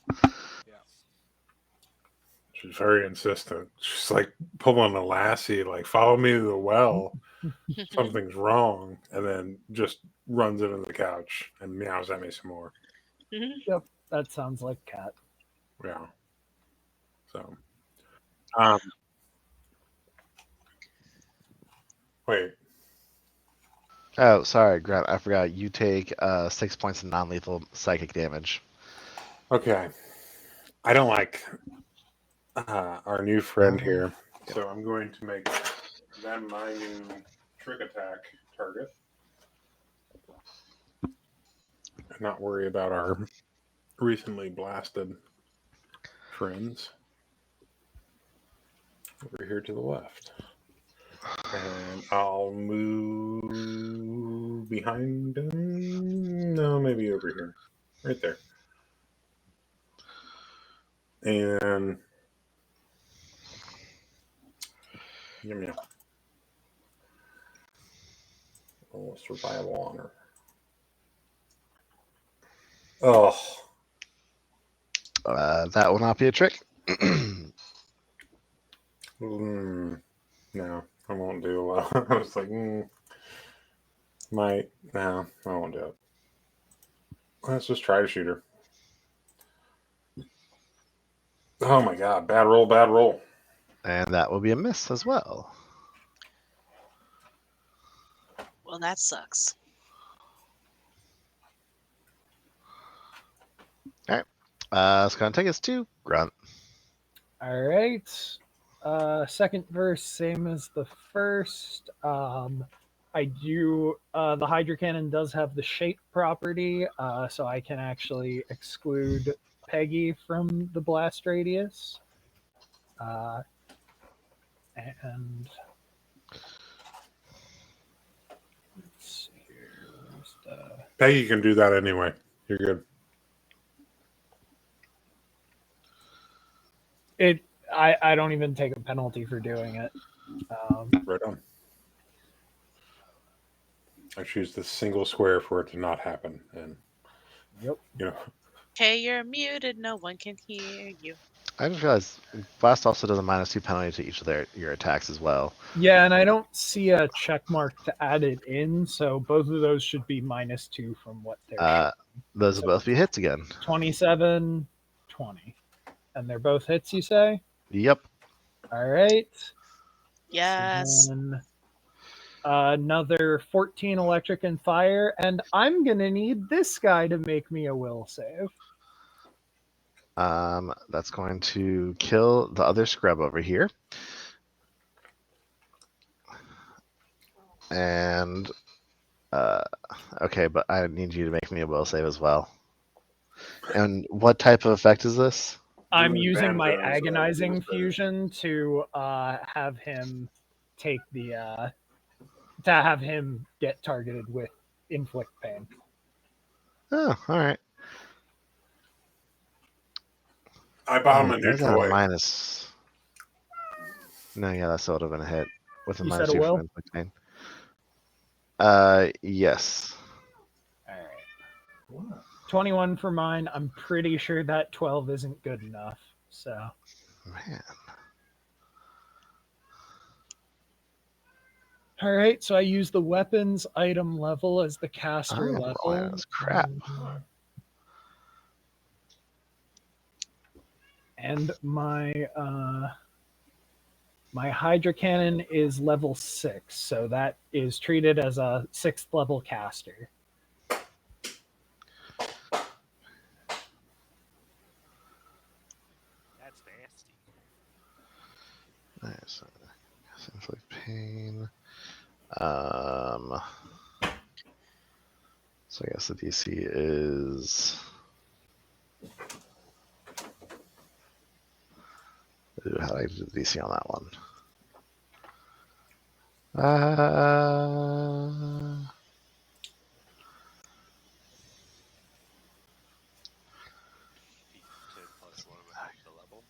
Yeah. She's very insistent. She's like pulling a lassie, like, follow me to the well. Something's wrong. And then just runs into the couch and meows at me some more. Yep. That sounds like cat. Yeah. So, wait. Oh, sorry, Grant. I forgot. You take 6 points of non-lethal psychic damage. Okay. I don't like our new friend here. So I'm going to make them my new trick attack target. And not worry about our recently blasted friends. Over here to the left. And I'll move behind them. No, maybe over here. Right there. And yum yum. Oh, survival honor. Oh. That will not be a trick. No, I won't do well. I was like, no, I won't do it. Let's just try to shoot her. Oh my god, bad roll, bad roll. And that will be a miss as well. Well, that sucks. It's going to take us to Grunt. All right. Second verse, same as the first. I do. The Hydra Cannon does have the shape property, so I can actually exclude Peggy from the blast radius. And let's see here. Where's the... Peggy can do that anyway. You're good. I don't even take a penalty for doing it. Right on. I choose the single square for it to not happen, and Yep. Okay, you're muted. No one can hear you. I just realized Blast also does a -2 penalty to each of your attacks as well. Yeah, and I don't see a check mark to add it in, so both of those should be -2 from what they're Those will both be hits again. 27, 20. And they're both hits, you say? Yep. All right. Yes. And another 14 electric and fire, and I'm going to need this guy to make me a will save. That's going to kill the other scrub over here. And okay, but I need you to make me a will save as well. And what type of effect is this? I'm Doing using my banjos, agonizing use the- fusion to have him take the to have him get targeted with inflict pain. Oh, all right. I bought him a He new does have a toy. minus. No, yeah, that still would have been a hit with a You minus said a 2 will? from inflict pain. Yes. All right. 21 for mine. I'm pretty sure that 12 isn't good enough. So. Man. All right, so I use the weapons item level as the caster I'm level. rolling as crap. And my my Hydra Cannon is level 6, so that is treated as a 6th level caster. That's nasty. Nice. Inflict pain. So I guess the DC is. Ooh, how do I do the DC on that one? D10 plus 1 at the level.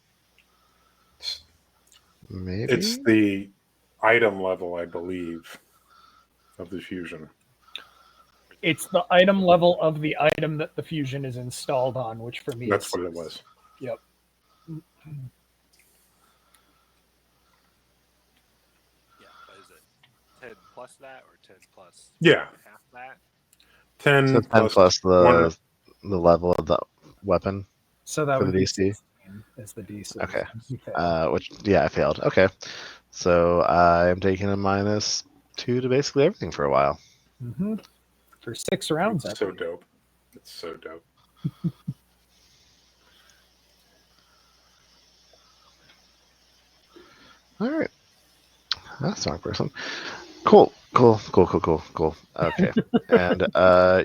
Maybe. It's the item level, I believe, of the fusion. It's the item level of the item that the fusion is installed on, which for me That's is what it was. Yep. Yeah, but is it 10 plus that or 10 plus Yeah. half that? 10 So 10 plus one. the level of the weapon. So that For would the be DC? 16 is the DC. Okay. You failed. Which, yeah, I failed. Okay. So I'm taking a minus 2 to basically everything for a while. Mm-hmm. For 6 rounds. It's so dope. It's so dope. All right. That's a smart person. Cool. Okay. And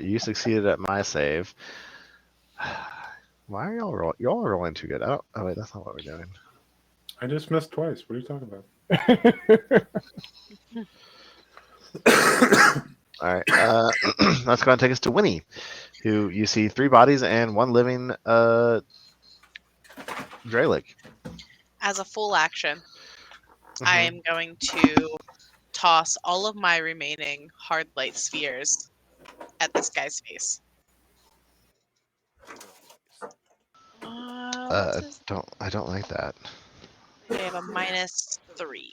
you succeeded at my save. Why are y'all are rolling too good? Oh wait, that's not what we're doing. I just missed twice. What are you talking about? All right. That's going to take us to Winnie, who you see 3 bodies and 1 living Dralic. As a full action, I am going to toss all of my remaining hard light spheres at this guy's face. What's his? I don't like that. They have a -3.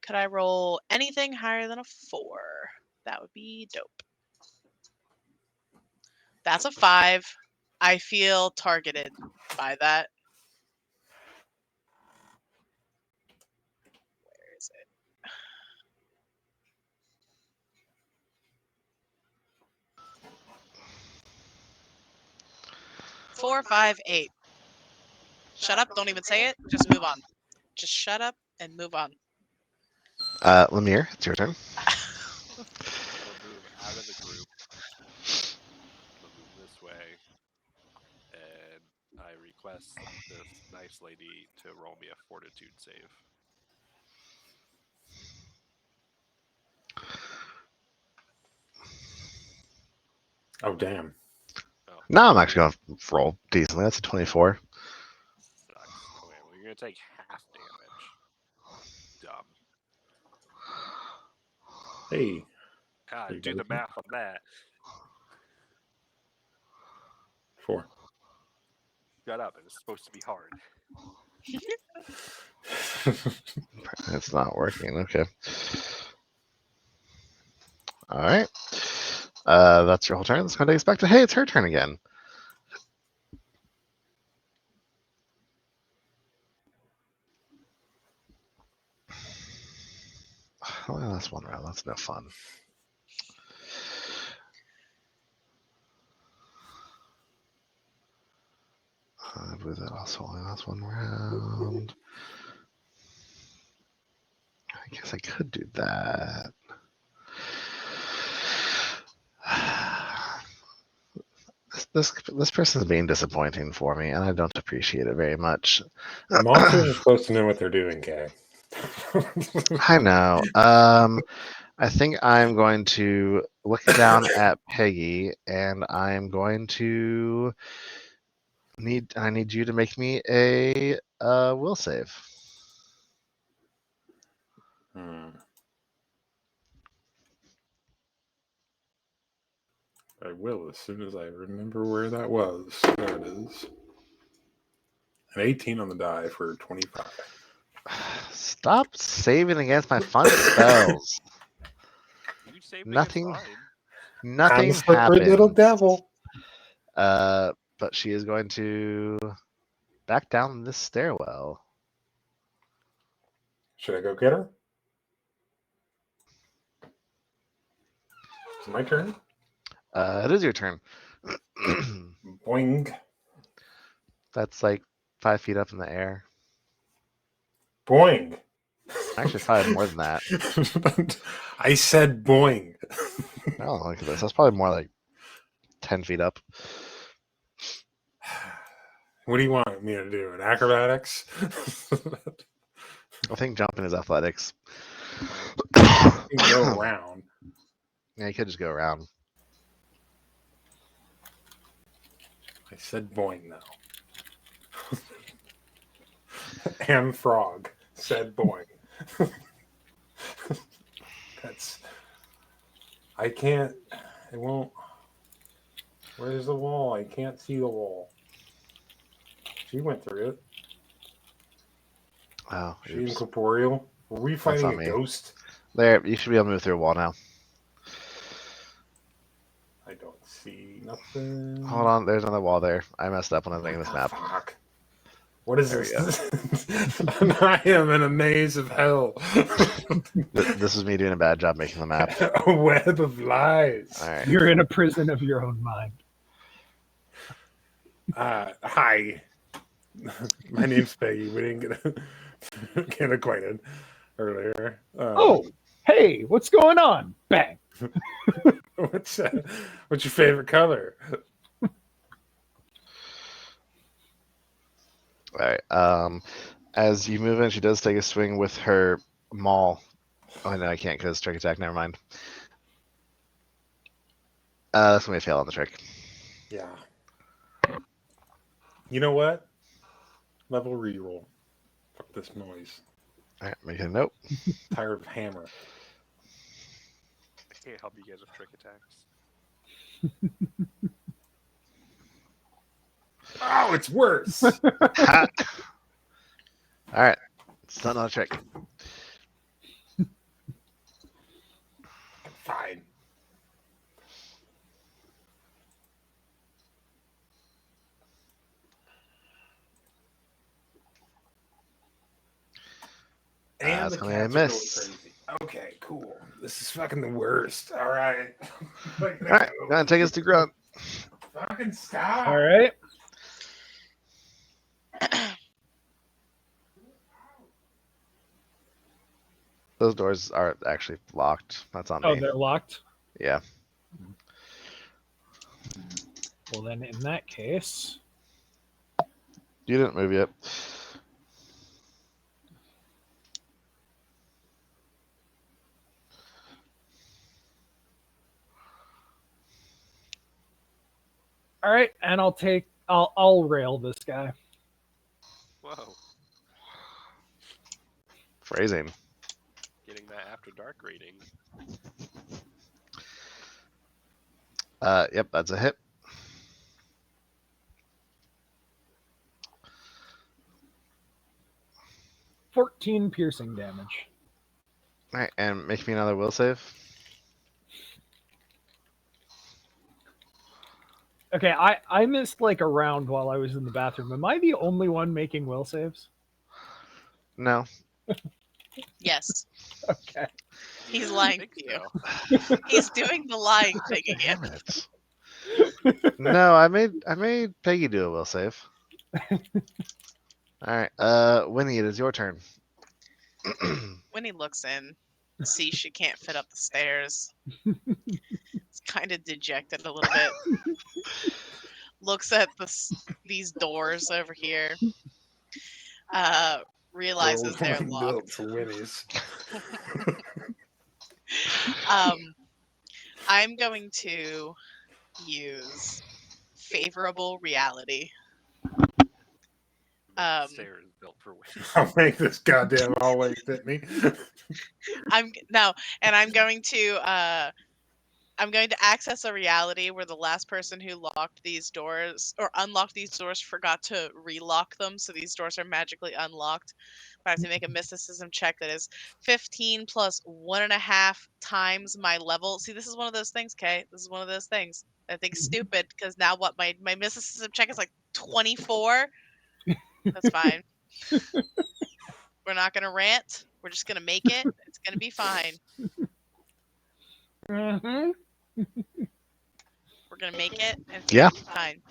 Could I roll anything higher than a 4? That would be dope. That's a 5. I feel targeted by that. Where is it? 4, 5, 8. Shut up. Don't even say it. Just move on. Just shut up and move on. Lemire, it's your turn. We'll move out of the group. We'll move this way. And I request this nice lady to roll me a fortitude save. Oh, damn. Oh, No, I'm actually going to roll decently. That's a 24. sucks. Okay, well, you're going to take half damage. Dumb. Hey. God, do the math on that. 4. Shut up. It was supposed to be hard. It's not working. Okay. All right. That's your whole turn. That's going to take us back to, hey, it's her turn again. Only last one round. That's no fun. probably that also only lasts one round. I guess I could do that. This person's being disappointing for me, and I don't appreciate it very much. Monsters are supposed to know what they're doing, Kay. I know. I think I'm going to look down at Peggy, and I'm going to I need you to make me a will save. I will as soon as I remember where that was. There it is. An 18 on the die for 25. Stop saving against my fun spells. You saved Nothing. against mine. Nothing I'm a slippery happens. little devil. But she is going to back down this stairwell. Should I go get her? Is it my turn? It is your turn. Boing. That's like 5 feet up in the air. Boing. Actually, probably more than that. I said boing. Oh, look at this. That's probably more like 10 feet up. What do you want me to do? An acrobatics? I think jumping is athletics. You can go around. Yeah, you could just go around. I said boing now. And frog said boing. That's. I can't. It won't. Where's the wall? I can't see the wall. She went through it. Oh, She incorporeal. Were we fighting not a me. ghost? There, you should be able to move through a wall now. I don't see nothing. Hold on, there's another wall there. I messed up when I was making this map. Fuck. What is There this? I am in a maze of hell. This is me doing a bad job making the map. A web of lies. All right. You're in a prison of your own mind. Hi. My name's Peggy. We didn't get acquainted earlier. Oh, hey, what's going on? Bang. What's your favorite color? All right. As you move in, she does take a swing with her maul. Oh no, I can't because trick attack. Never mind. That's gonna be a fail on the trick. Yeah. You know what? Level reroll. Fuck this noise. All right, make a note. Tired of hammer. I can't help you guys with trick attacks. Oh, it's worse. All right, it's not a trick. Fine. And That's the gonna be a cats are going miss. crazy. Okay, cool. This is fucking the worst. All right. All right, go ahead, take us to grunt. Fucking stop. All right. Those doors are actually locked. That's on Oh, me. they're locked? Yeah. Well, then in that case... You didn't move yet. All right, and I'll rail this guy. Whoa. Phrasing. Getting that after dark rating. Yep, that's a hit. $14 piercing damage. All right, and make me another will save. Okay, I missed like a round while I was in the bathroom. Am I the only one making will saves? No. Yes. Okay. He's I lying think to you. so. He's doing the lying thing again. Damn it. No, I made Peggy do a will save. All right. Winnie, it is your turn. Winnie looks in, sees she can't fit up the stairs. It's kind of dejected a little bit. Looks at these doors over here. Realizes they're Built locked. for Winnie's. I'm going to use favorable reality. Stairs built for Winnie. I'll make this goddamn hallway fit me. I'm going to access a reality where the last person who locked these doors or unlocked these doors forgot to relock them, so these doors are magically unlocked. But I have to make a mysticism check that is 15 plus 1.5 times my level. See, this is one of those things, Kay. This is one of those things. I think stupid because now what my mysticism check is like 24. That's fine. We're not gonna rant. We're just gonna make it. It's gonna be fine. Mm-hmm. We're gonna make it, and it's Yeah. gonna be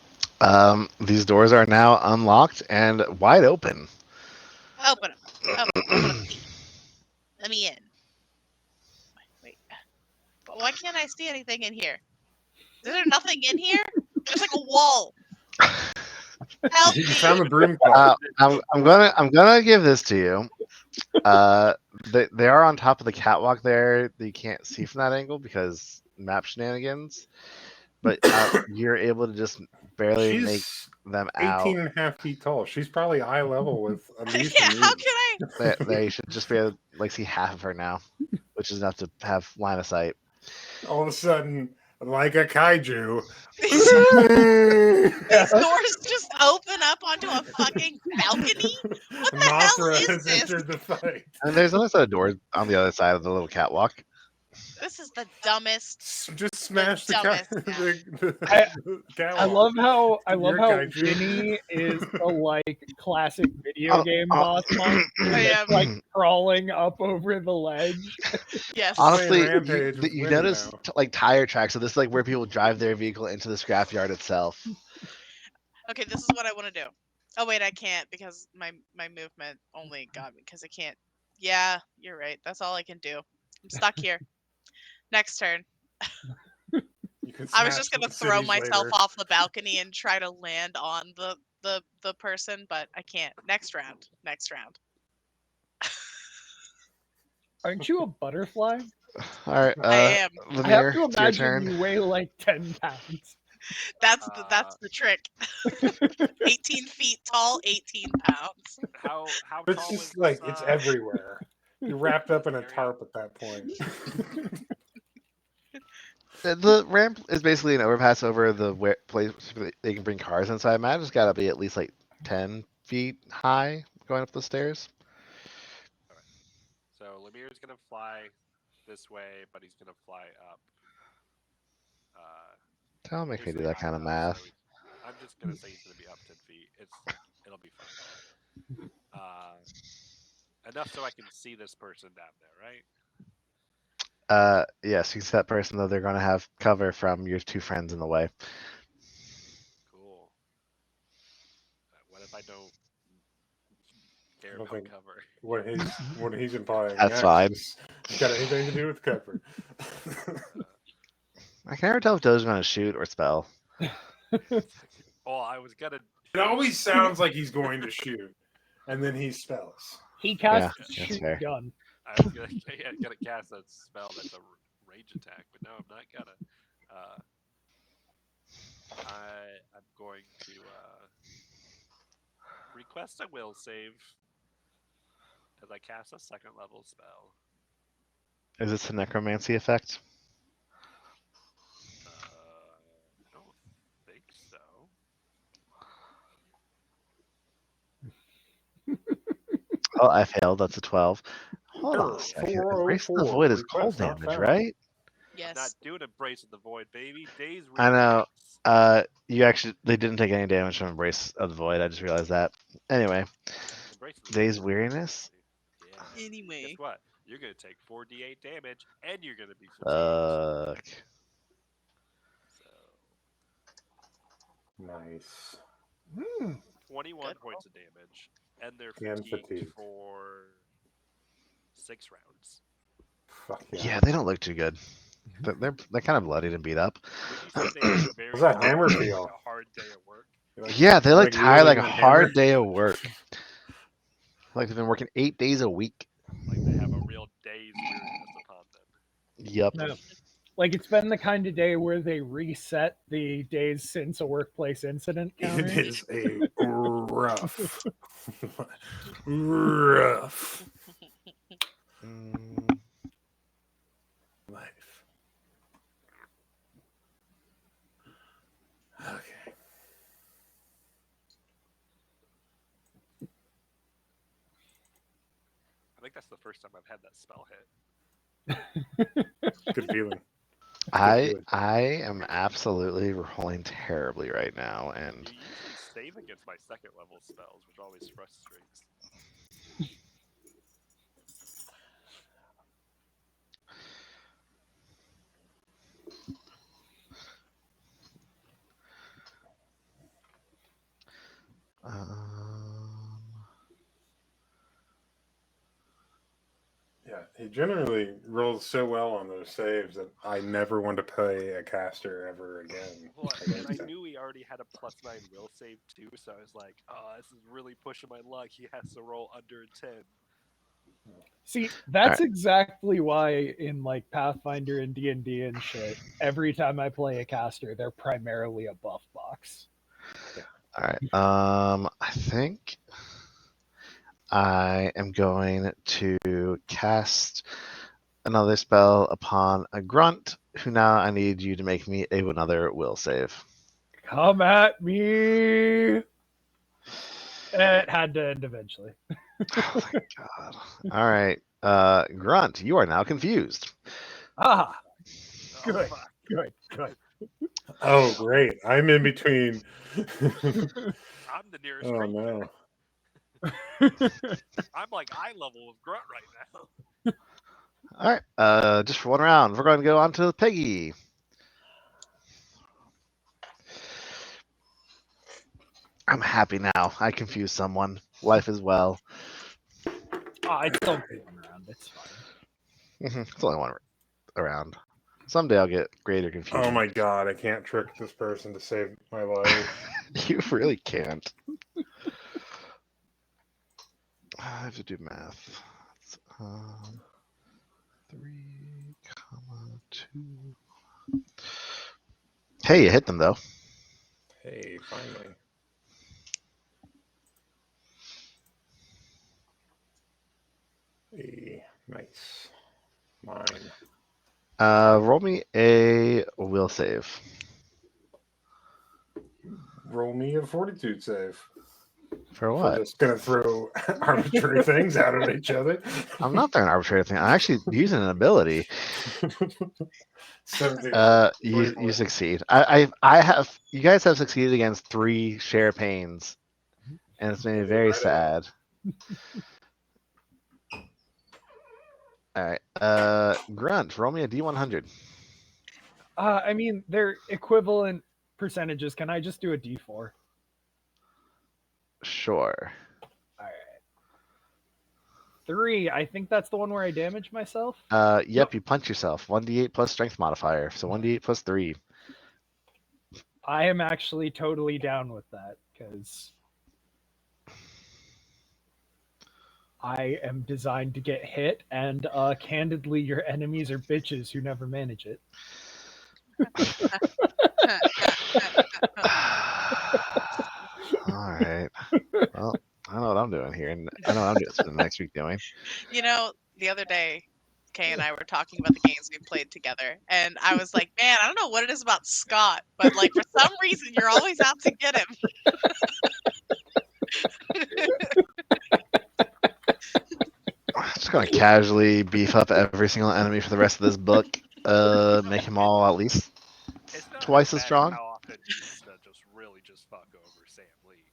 fine. These doors are now unlocked and wide open. Open them. Open them. Let me in. Wait. But why can't I see anything in here? Is there nothing in here? There's like a wall. Help You me. found the broom closet. I'm gonna give this to you. They are on top of the catwalk there that you can't see from that angle because map shenanigans. But you're able to just barely make She's them 18 out. and a half feet tall. She's probably eye level with Elise Yeah, and how you. can I? They should just be able to like see half of her now, which is enough to have line of sight. All of a sudden, like a kaiju, These doors just open up onto a fucking balcony? What the hell Mothra is has this? entered the fight. And there's another set of doors on the other side of the little catwalk. This is the dumbest. Just smash the, dumbest the catwalk. I love how You're kaiju. Winnie is the like classic video Oh, game oh. boss monster that's like crawling up over the ledge. Yes. Honestly, Rampage with you Winnie notice now. like tire tracks, so this is like where people drive their vehicle into the scrapyard itself. Okay, this is what I want to do. Oh wait, I can't because my movement only got me because I can't. Yeah, you're right. That's all I can do. I'm stuck here. Next turn. You can I was smash just gonna the throw cities myself later. off the balcony and try to land on the person, but I can't. Next round. Next round. Aren't you a butterfly? All right, I am. I have Lemire, to it's your imagine turn. you weigh like 10 pounds. That's the trick. 18 feet tall, 18 pounds. How It's tall was just like this, it's everywhere. You're wrapped up in a area? tarp at that point. The ramp is basically an overpass over the place where they can bring cars inside. Imagine it's got to be at least like 10 feet high going up the stairs. So Lemire's gonna fly this way, but he's gonna fly up. Don't make me do Basically that high kind of enough, math. so I'm just gonna say he's gonna be up 10 feet. It'll be fine. Enough so I can see this person down there, right? Yes, you see that person though. They're going to have cover from your two friends in the way. Cool. What if I don't care I don't about think cover? what he's implying That's next fine. is got anything to do with cover. I can never tell if Doe's going to shoot or spell. Oh, I was gonna. It always sounds like he's going to shoot, and then he spells. He casts Yeah, that's shoot fair. gun. I was gonna cast a spell that's a rage attack, but no, I'm not gonna. I'm going to request a will save as I cast a second level spell. Is this a necromancy effect? I don't think so. Oh, I failed. That's a 12. Hold on a Error, second. 404, Embrace the void is cold request not damage, found. right? Yes. I'm not doing Embrace of the Void, baby. Days I know. Weariness. You actually they didn't take any damage from Embrace of the Void. I just realized that. Anyway, Embrace of the Days Void. Weariness. Yeah. Anyway. Guess what? You're gonna take 4d8 damage, and you're gonna be fatigued. Fuck. So Nice. 21 Good points roll. of damage, and they're And fatigued fatigued. for 6 rounds. Fuck Yeah, they don't look too good. They're kind of bloodied and beat up. Would you say they have a very How's that hammer like feel? a hard day at work? Yeah, they look tired, like wielding a a hammer? hard day of work. Like they've been working 8 days a week. Like they have a real day's weariness upon them. Yep. No. Like it's been the kind of day where they reset the days since a workplace incident counter. It is a rough, rough life. Okay. I think that's the first time I've had that spell hit. Good feeling. I am absolutely rolling terribly right now, and You usually save against my second level spells, which always frustrates. Yeah, he generally rolls so well on those saves that I never want to play a caster ever again. Well, and I against him. knew he already had a +9 will save too, so I was like, "Oh, this is really pushing my luck. He has to roll under a 10." See, that's exactly why in like Pathfinder and D&D and shit, every time I play a caster, they're primarily a buff box. Yeah. all right. I think I am going to cast another spell upon a grunt, who now I need you to make me another will save. Come at me! It had to end eventually. Oh, thank God. All right. Grunt, you are now confused. Ah, Oh, good, fuck. good, good. Oh, great. I'm in between. I'm the nearest Oh, creature. no. I'm like eye level with Grunt right now. All right. Just for one round, we're going to go on to Peggy. I'm happy now. I confused someone. Life is well. It's only one round. It's fine. It's only one around. Someday I'll get greater confusion. Oh, my God. I can't trick this person to save my life. You really can't. I have to do math. 3, 2. Hey, you hit them though. Hey, finally. Hey, nice. Mine. Roll me a will save. Roll me a fortitude save. For We're what? just going to throw arbitrary things out at each other. I'm not throwing an arbitrary thing. I'm actually using an ability. 17. You succeed. I have. You guys have succeeded against 3 share pains, and it's made me very sad. All right. Grunt, roll me a D100. I mean, they're equivalent percentages. Can I just do a D4? Sure. All right. 3. I think that's the one where I damage myself. Yep. Nope. You punch yourself. 1d8 plus strength modifier. So 1d8 plus 3. I am actually totally down with that because I am designed to get hit, and candidly, your enemies are bitches who never manage it. All right. Well, I know what I'm doing here, and I know what I'm doing spending the next week doing. You know, the other day, Kay and I were talking about the games we played together, and I was like, man, I don't know what it is about Scott, but like for some reason, you're always out to get him. I'm just gonna casually beef up every single enemy for the rest of this book. Make them all at least twice as strong. How often you used to just really just fuck over Sam Lee?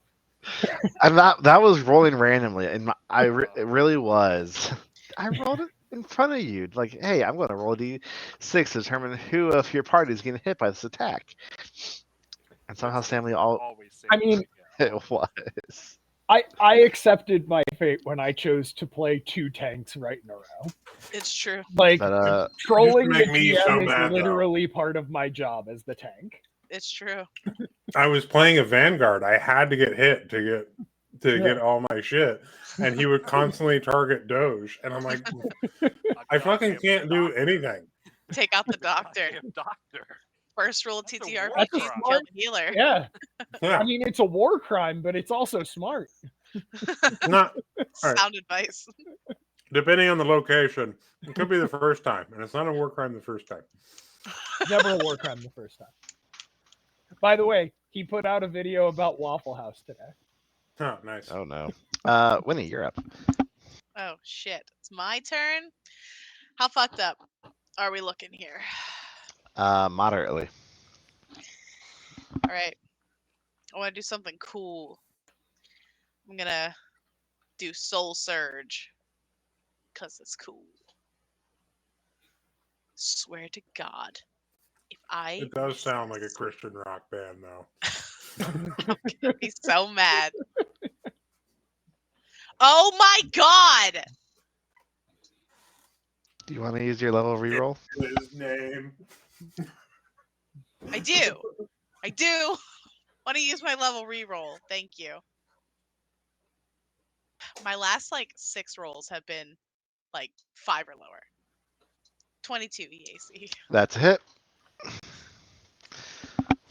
And that was rolling randomly, and it really was. I rolled it in front of you, like, hey, I'm going to roll a d6 to determine who of your party is getting hit by this attack. And somehow Sam Lee always. I mean, It was. I accepted my fate when I chose to play 2 tanks right in a row. It's true. Like, But trolling the make me so GM is mad, though. literally part of my job as the tank. It's true. I was playing a Vanguard. I had to get hit to get all my shit, and he would constantly target Doge, and I'm like, I fucking can't do anything. Take out the doctor. Doctor. First rule of That's a TTRPG: war kill crime. the healer. Yeah. Yeah, I mean, it's a war crime, but it's also smart. not all right. Sound advice. Depending on the location, it could be the first time, and it's not a war crime the first time. Never a war crime the first time. By the way, he put out a video about Waffle House today. Oh, nice. oh no. Winnie, you're up. Oh shit! It's my turn. How fucked up are we looking here? Moderately. All right. I want to do something cool. I'm gonna do Soul Surge because it's cool. Swear to God, if I It does sound like a Christian rock band, though. I'm gonna be so mad. Oh my God! Do you want to use your level reroll? His name. I do. I do. Want to use my level reroll? Thank you. My last 6 rolls have been 5 or lower. 22 EAC. That's a hit.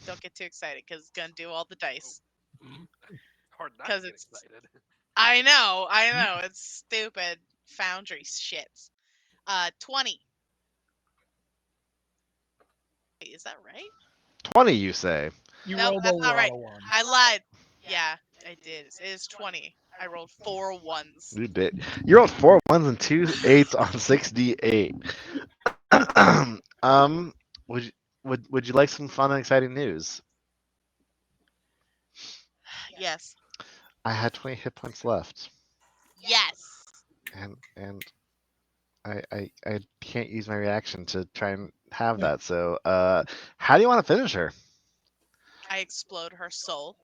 Don't get too excited because it's gonna do all the dice. Hard not 'Cause to get it's- excited. I know. It's stupid Foundry shit. 20. Wait, is that right? 20, you say? You Nope, rolled that's a not lot right. of ones. I lied. Yeah, I did. It is 20. I rolled 4 ones. You did. You rolled 4 1s and 2 8s on 6d8. Would you like some fun and exciting news? Yes. I had 20 hit points left, Yes. and I can't use my reaction to try and have that. So, how do you want to finish her? I explode her soul.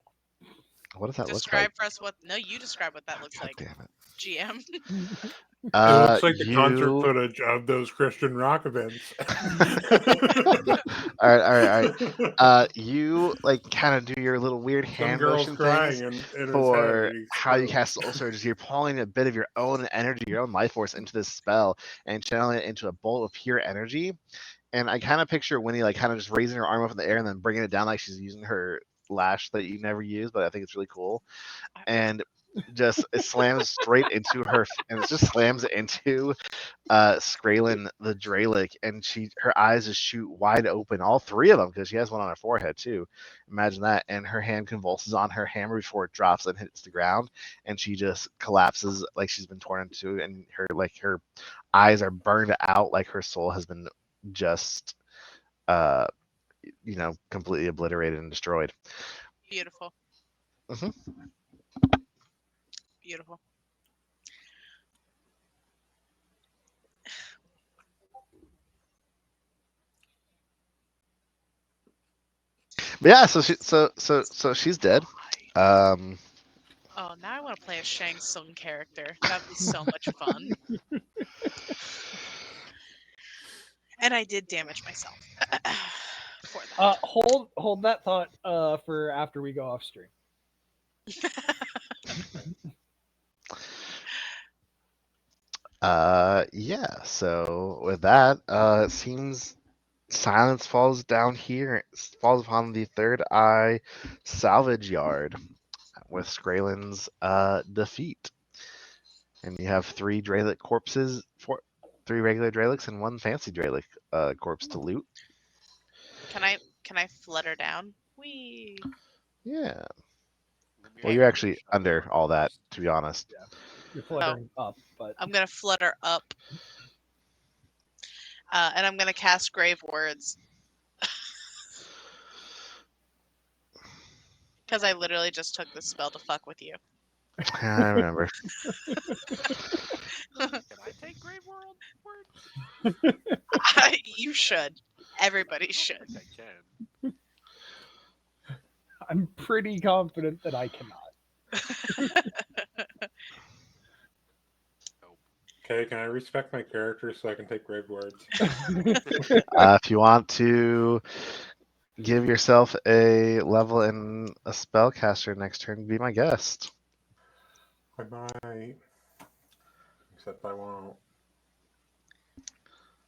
What does that Describe look like? for us what. No, you describe what that looks God like. damn it! GM. It looks like the concert footage of those Christian rock events. all right. You kind of do your little weird Some hand girl's motion crying things in his for head. how you cast Soul Surge. You're pulling a bit of your own energy, your own life force into this spell and channeling it into a bolt of pure energy. And I kind of picture Winnie kind of just raising her arm up in the air and then bringing it down like she's using her lash that you never use, but I think it's really cool. And just it slams straight into her, and it just slams into Skraylen the Dralic, and her eyes just shoot wide open, all 3 of them, because she has one on her forehead too. Imagine that. And her hand convulses on her hammer before it drops and hits the ground, and she just collapses like she's been torn into, and her eyes are burned out, like her soul has been just completely obliterated and destroyed. Beautiful. Mhm. Beautiful. But yeah, so she's dead. Oh, now I want to play a Shang Tsung character. That'd be so much fun. And I did damage myself for that. Hold that thought for after we go off stream. Yeah. So with that, it seems silence falls down here. Falls upon the Third Eye salvage yard with Skraylen's defeat, and you have 3 Dralic corpses, 3 regular Dralics, and 1 fancy Dralic corpse to loot. Can I flutter down? Wee. Yeah. Well, you're actually under all that, to be honest. Yeah. You're fluttering up, but I'm gonna flutter up. And I'm gonna cast Grave Words. Because I literally just took this spell to fuck with you. I remember. Can I take Grave Words? You should. Everybody should. I can. I'm pretty confident that I cannot. Okay, can I respect my character so I can take brave words? If you want to give yourself a level in a spellcaster next turn, be my guest. I might. Except I won't.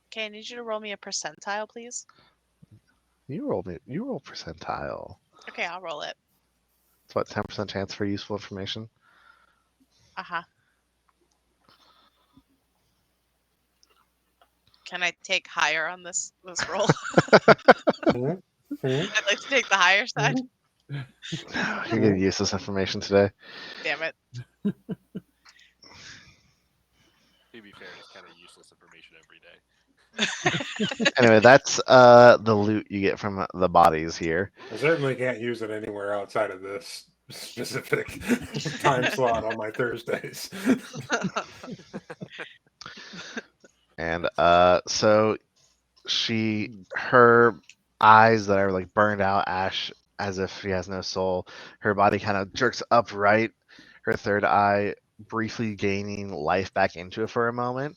Okay, I need you to roll me a percentile, please. You roll percentile. Okay, I'll roll it. It's what, 10% chance for useful information? Uh-huh. Can I take higher on this roll? Hmm? I'd like to take the higher side. You're getting useless information today. Damn it. To be fair, it's kind of useless information every day. Anyway, that's the loot you get from the bodies here. I certainly can't use it anywhere outside of this specific time slot on my Thursdays. And so her eyes that are like burned out ash as if she has no soul, her body kind of jerks upright, her third eye briefly gaining life back into it for a moment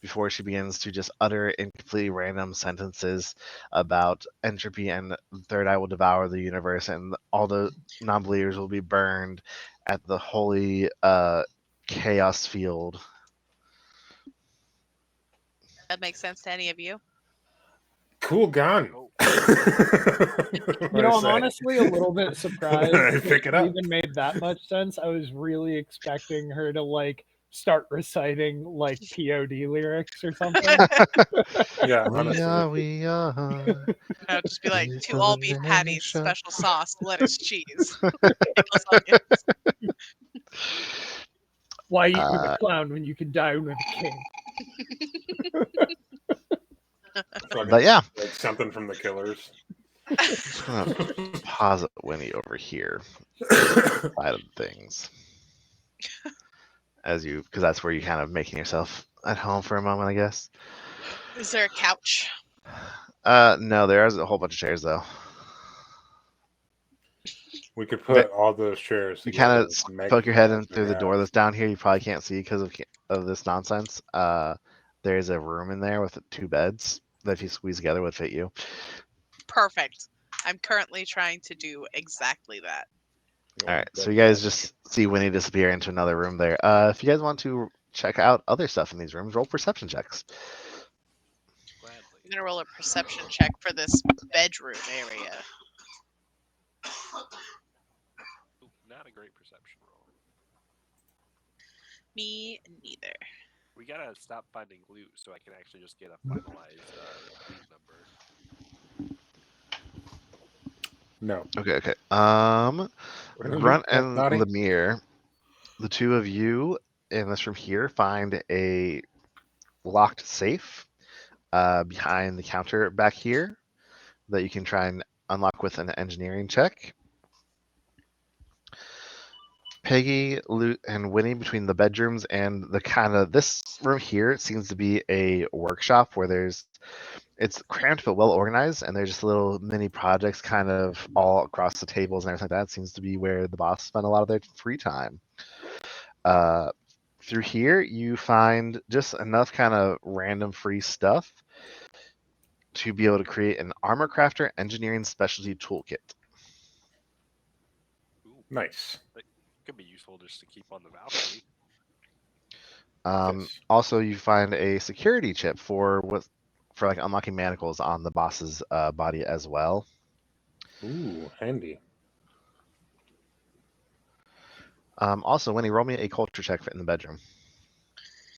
before she begins to just utter incompletely random sentences about entropy and the third eye will devour the universe and all the non-believers will be burned at the holy chaos field. That makes sense to any of you? Cool gun. Oh. I'm honestly a little bit surprised I pick it up. it even made that much sense. I was really expecting her to like start reciting like POD lyrics or something. Yeah, We honestly. are. No, just be like, It's 2 all beef patties, nation. special sauce, lettuce, cheese. Pickles, onions. Why eat with a clown when you can dine with a king? But yeah, Like something from the Killers. I'm just gonna posit Winnie over here side of things because that's where you kind of making yourself at home for a moment, I guess. Is there a couch? No, there's a whole bunch of chairs though. We could put all those chairs You together. kind of poke your head in through the door that's down here. You probably can't see because of this nonsense. There's a room in there with 2 beds that if you squeeze together would fit you. Perfect. I'm currently trying to do exactly that. All right, so you guys just see Winnie disappear into another room there. If you guys want to check out other stuff in these rooms, roll perception checks. Gladly. I'm going to roll a perception check for this bedroom area. Ooh, not a great perception roll. Me neither. We gotta stop finding loot so I can actually just get a finalized loot number. No. Okay. We're Grunt gonna and Naughty. Lemire, the 2 of you in this room here find a locked safe behind the counter back here that you can try and unlock with an engineering check. Peggy, Luke, and Winnie between the bedrooms and the kind of this room here seems to be a workshop where it's cramped but well organized, and there's just little mini projects kind of all across the tables and everything like that. It seems to be where the boss spend a lot of their free time. Through here, you find just enough kind of random free stuff to be able to create an armor crafter engineering specialty toolkit. Ooh, Nice. that could be useful just to keep on the Valkyrie. Yes. Also, you find a security chip for like unlocking manacles on the boss's body as well. Ooh, handy. Also, Winnie, roll me a culture check in the bedroom.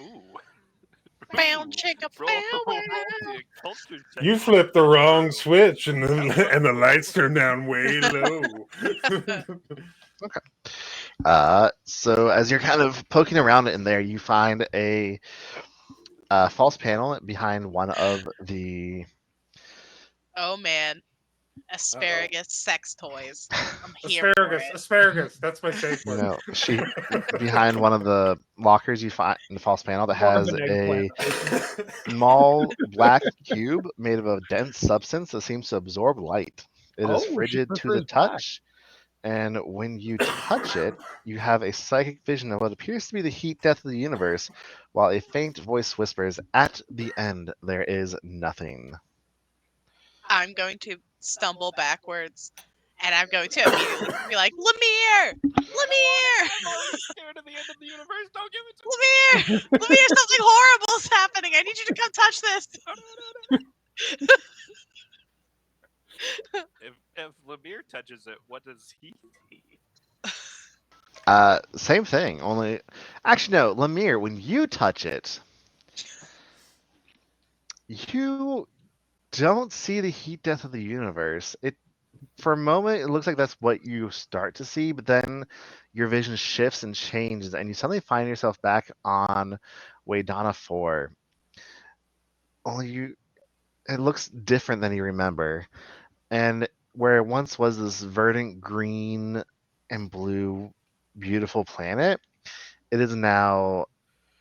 Ooh. Bound chick a Roll the culture check. You flipped the wrong switch and the lights turned down way low. So as you're kind of poking around in there, you find a false panel behind one of the. Oh man. Asparagus sex toys. I'm here for it. Asparagus. That's my safe word. No, she behind one of the lockers you find in the false panel that One of has an a eggplant. small black cube made of a dense substance that seems to absorb light. It is Oh, she frigid to the prefers black. touch And when you touch it, you have a psychic vision of what appears to be the heat death of the universe, while a faint voice whispers, "At the end, there is nothing." I'm going to stumble backwards, and I'm going to immediately be like, Lemire! Lemire! I'm already scared of the end of the universe. Don't give it to me. Lemire! Lemire, something horrible is happening. I need you to come touch this. If Lemire touches it, what does he see? Same thing, only... Actually, no, Lemire, when you touch it, you don't see the heat death of the universe. For a moment, it looks like that's what you start to see, but then your vision shifts and changes, and you suddenly find yourself back on Waydana 4. Only it looks different than you remember. And where it once was this verdant green and blue, beautiful planet, it is now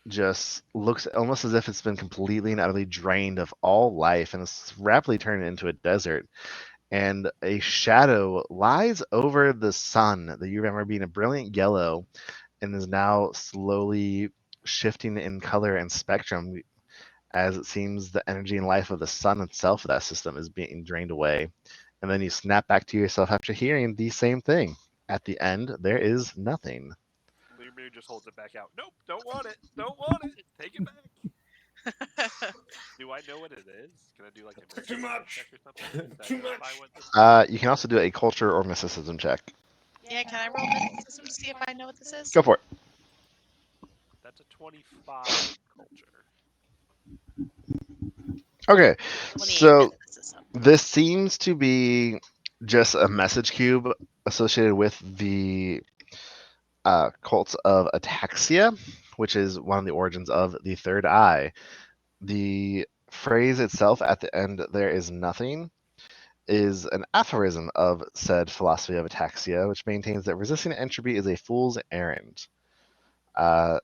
just looks almost as if it's been completely and utterly drained of all life and it's rapidly turned into a desert. And a shadow lies over the sun that you remember being a brilliant yellow and is now slowly shifting in color and spectrum as it seems the energy and life of the sun itself of that system is being drained away. And then you snap back to yourself after hearing the same thing. At the end, there is nothing. Lemire just holds it back out. Nope, don't want it. Don't want it. Take it back. Do I know what it is? Can I do like a Too mysticism much. check or something? To Too identify much. what this is? You can also do a culture or mysticism check. Yeah, can I roll mysticism to see if I know what this is? Go for it. That's a 25 culture. Okay, 28 so mysticism. this seems to be just a message cube associated with the cults of ataxia, which is one of the origins of the third eye. The phrase itself at the end, "there is nothing," is an aphorism of said philosophy of ataxia, which maintains that resisting entropy is a fool's errand. Uh,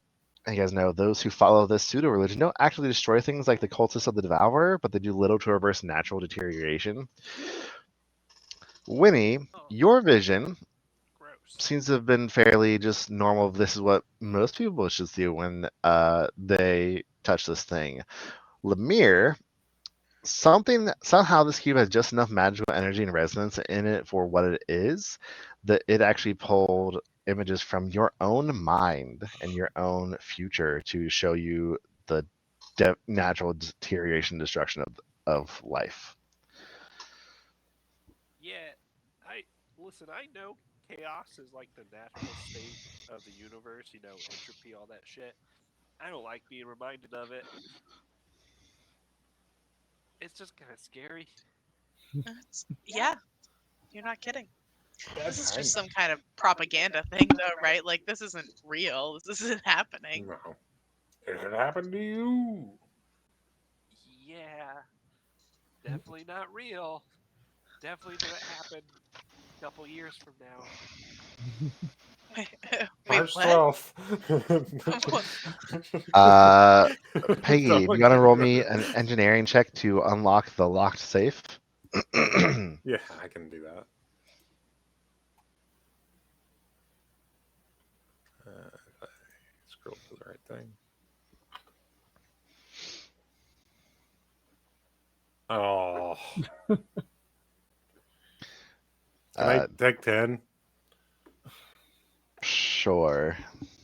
you guys know those who follow this pseudo religion don't actually destroy things like the cultists of the Devourer, but they do little to reverse natural deterioration. Winnie, Oh, your vision gross. seems to have been fairly just normal. This is what most people should see when they touch this thing. Lemire, somehow this cube has just enough magical energy and resonance in it for what it is that it actually pulled images from your own mind and your own future to show you the natural deterioration destruction of life. Yeah, I listen. I know chaos is like the natural state of the universe. You know, entropy, all that shit. I don't like being reminded of it. It's just kind of scary. Yeah, you're not kidding. This is That's just some kind of propaganda thing, though, right? Like, this isn't real. This isn't happening. No. Has it happened to you? Yeah, definitely not real. Definitely gonna happen a couple years from now. Wait, March what? 12th. Peggy, do you want to roll me an engineering check to unlock the locked safe? Yeah, I can do that. If I scroll to the right thing. Oh. Can I take 10? Sure.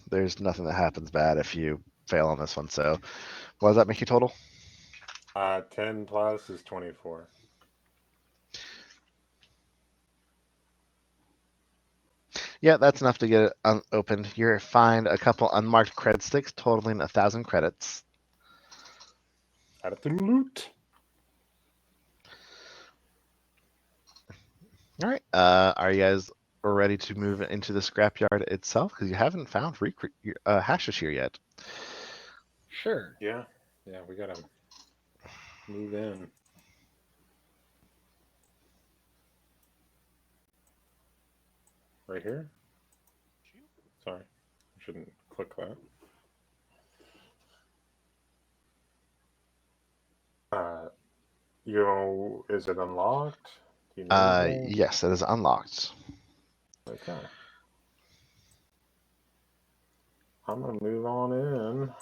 There's nothing that happens bad if you fail on this one. So, what does that make you total? 10 plus is 24. Yeah, that's enough to get it opened. You're fined a couple unmarked credit sticks, totaling 1,000 credits. Add it to the loot. All right. Are you guys ready to move into the scrapyard itself? Because you haven't found hashes here yet. Sure. Yeah, we gotta move in. Right here? Sorry, I shouldn't click that. Is it unlocked? Do you know anything? Yes, it is unlocked. Okay. I'm gonna move on in.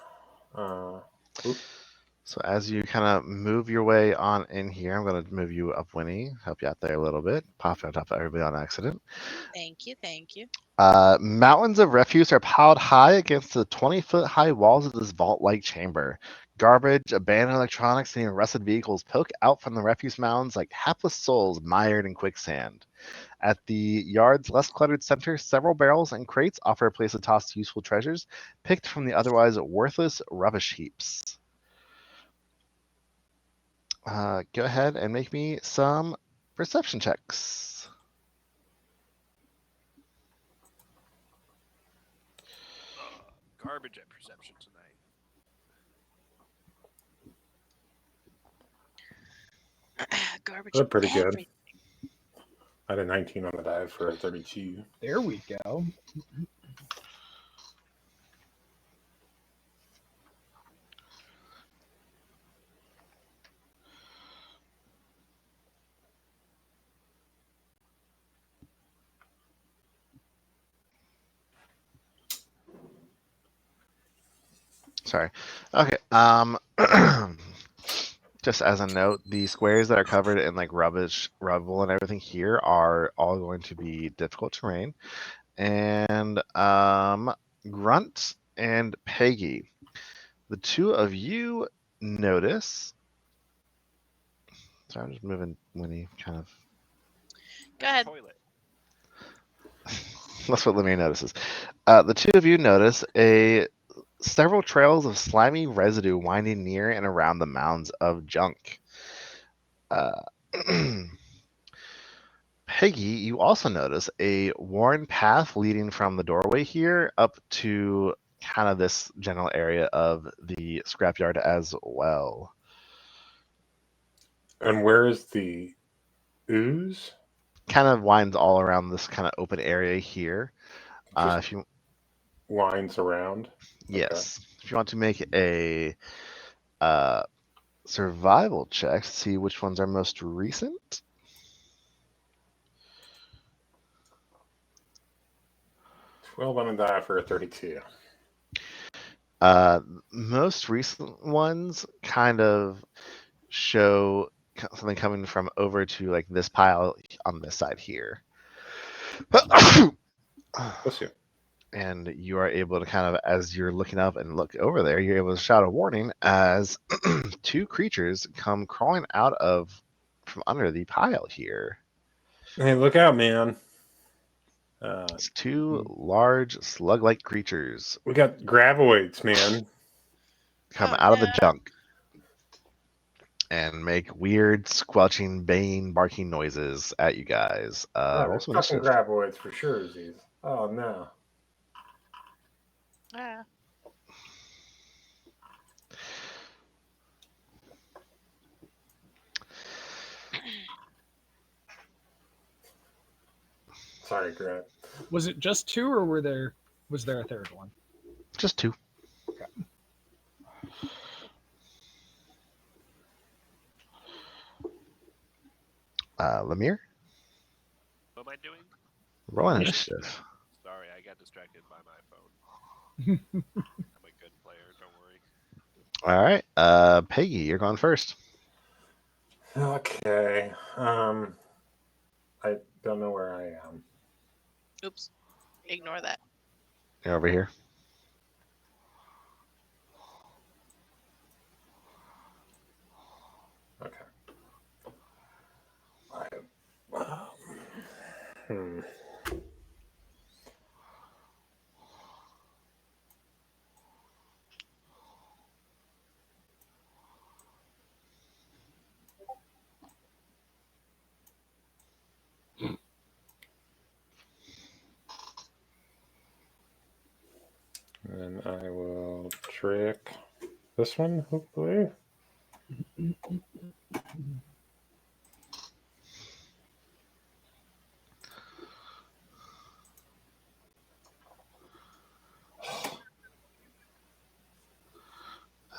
So as you kind of move your way on in here, I'm going to move you up, Winnie. Help you out there a little bit. Pop on top of everybody on accident. Thank you, thank you. Mountains of refuse are piled high against the 20-foot high walls of this vault-like chamber. Garbage, abandoned electronics, and even rusted vehicles poke out from the refuse mounds like hapless souls mired in quicksand. At the yard's less cluttered center, several barrels and crates offer a place to toss useful treasures picked from the otherwise worthless rubbish heaps. Go ahead and make me some perception checks. Garbage at perception tonight. Garbage. They're pretty good. everything. I had a 19 on the die for a 32. There we go. Sorry. Okay. Just as a note, the squares that are covered in like rubbish, rubble, and everything here are all going to be difficult terrain. And Grunt and Peggy, the two of you notice. Sorry, I'm just moving Winnie kind of. Go ahead. Toilet. That's what Lemire notices. The two of you notice several trails of slimy residue winding near and around the mounds of junk. Peggy, you also notice a worn path leading from the doorway here up to kind of this general area of the scrapyard as well. And where is the ooze? Kind of winds all around this kind of open area here. Just If you winds around. Yes, if you want to make a survival check to see which ones are most recent. 12 on a die for a 32. Most recent ones kind of show something coming from over to like this pile on this side here. Bless you. And you are able to kind of, as you're looking up and look over there, you're able to shout a warning as two creatures come crawling out from under the pile here. Hey, look out, man. It's two large slug-like creatures We got graboids, man. come out of the junk and make weird, squelching, baying, barking noises at you guys. Roll some fucking initiative. graboids for sure, Z's. Oh, no. Yeah. Sorry, Grant. Was it just two, or was there a third one? Just two. Okay. Lemire? What am I doing? Roll an initiative. Sorry, I got distracted by my phone. I'm a good player, don't worry. All right. Peggy, you're going first. Okay. I don't know where I am. Oops. Ignore that. You're over here. Okay. And I will trick this one, hopefully.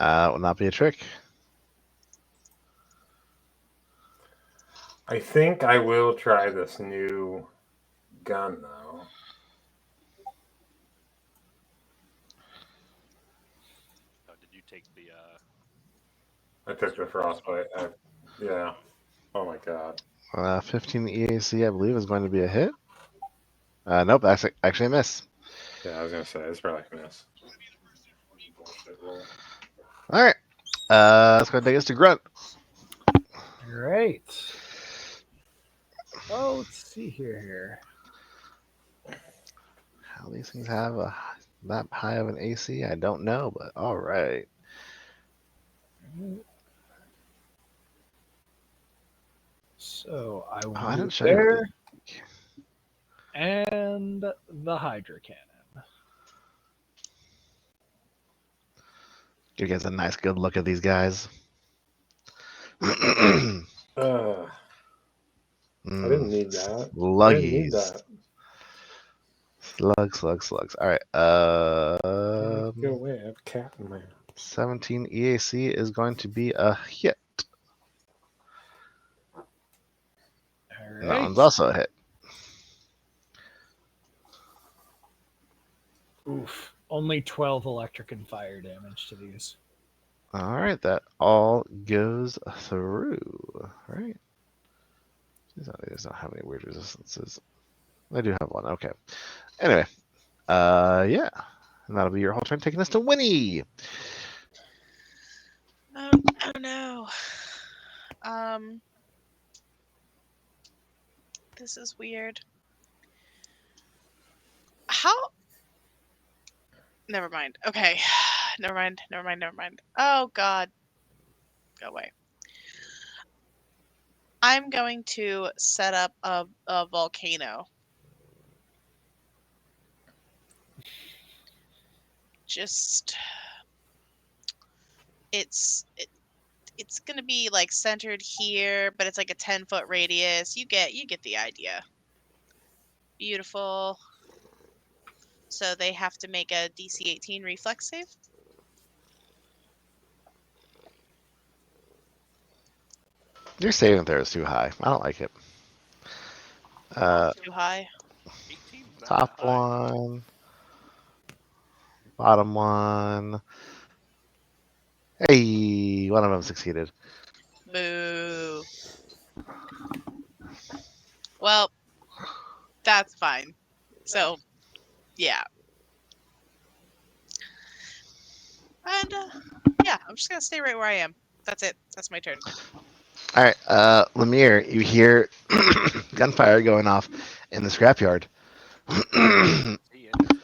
Will not be a trick. I think I will try this new gun, though. take the. I took the frostbite. Yeah. Oh my god. 15 EAC, I believe, is going to be a hit. Nope, that's actually a miss. Yeah, I was gonna say it's probably a miss. Bullshit roll. All right. Let's go take us to Grunt. Great. Oh, let's see here. How these things have that high of an AC, I don't know, but all right. So I will I do didn't show you there what and the Hydra Cannon. Give you guys a nice, good look at these guys. I didn't need that. I didn't need Sluggies. that. Slugs. All right. Go away. I have a cat in my house. 17 EAC is going to be a hit. All That right. one's also a hit. Oof. Only 12 electric and fire damage to these. All right, that all goes through. Right? These don't have any weird resistances. They do have one. Okay. Anyway, yeah, and that'll be your whole turn, taking us to Winnie. Oh no. This is weird. How? Never mind. Okay. Never mind. Oh god. Go away. I'm going to set up a volcano. Just it's gonna be like centered here, but it's like a 10-foot radius. You get the idea. Beautiful. So they have to make a DC 18 reflex save. Your saving there is too high. I don't like it. Too high. 18's not Top that high. one, bottom one. Hey, one of them succeeded. Boo. Well, that's fine. So, yeah. And, yeah, I'm just going to stay right where I am. That's it. That's my turn. All right, Lemire, you hear gunfire going off in the scrapyard. See anything.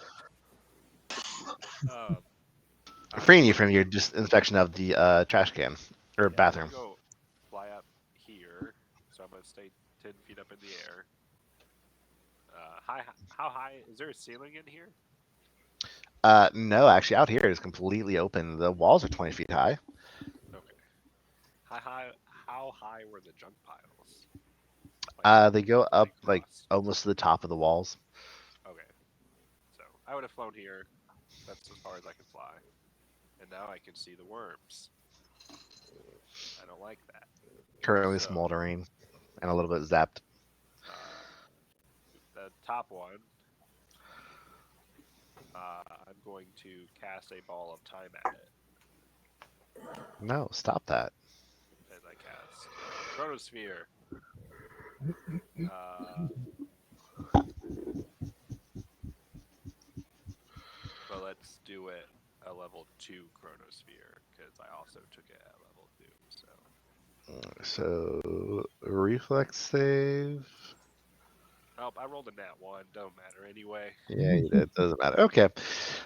Freeing you from your just inspection of the trash can or bathroom. I'm gonna go fly up here, so I'm gonna stay 10 feet up in the air. How high is there a ceiling in here? No, actually, out here it is completely open. The walls are 20 feet high. Okay. How high were the junk piles? Like, They go up like across? almost to the top of the walls. Okay. So I would have flown here. That's as far as I can fly. And now I can see the worms. I don't like that. Currently smoldering and a little bit zapped. The top one. I'm going to cast a ball of time at it. No, stop that. As I cast Chronosphere. But let's do it a level 2 Chronosphere, because I also took it at level 2, So, reflex save. Oh, I rolled a nat 1. Don't matter anyway. Yeah, you did. Doesn't matter. Okay.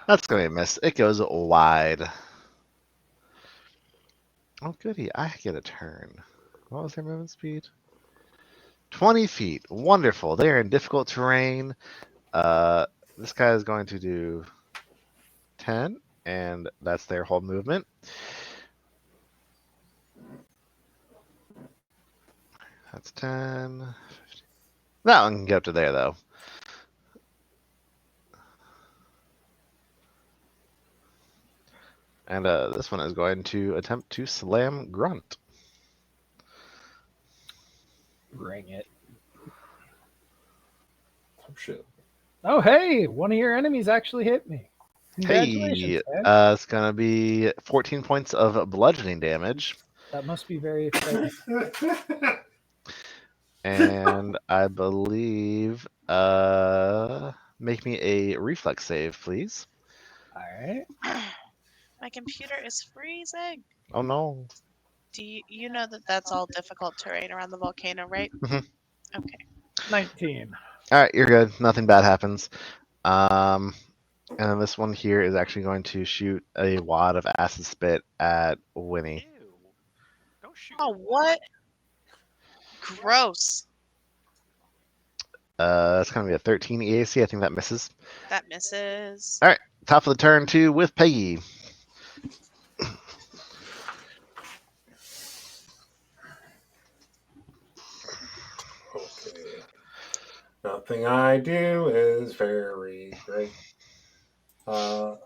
That's going to be a miss. It goes wide. Oh, goody. I get a turn. What was their movement speed? 20 feet. Wonderful. They are in difficult terrain. This guy is going to do 10, and that's their whole movement. That's 10. 15. That one can get up to there, though. And this one is going to attempt to slam Grunt. Bring it. Oh shit. Oh, hey! One of your enemies actually hit me. Congratulations, Hey, man. it's gonna be 14 points of bludgeoning damage, That must be very exciting. and I believe make me a reflex save, please. All right. My computer is freezing. Oh no. Do you know that that's all difficult terrain around the volcano, right? Mhm. Okay. 19. All right, you're good. Nothing bad happens. And then this one here is actually going to shoot a wad of acid spit at Winnie. Ew. Don't shoot. Oh, your what? Gross. It's gonna be a 13 EAC. I think that misses. That misses. All right, top of the turn two with Peggy. Okay. Nothing I do is very great. I'll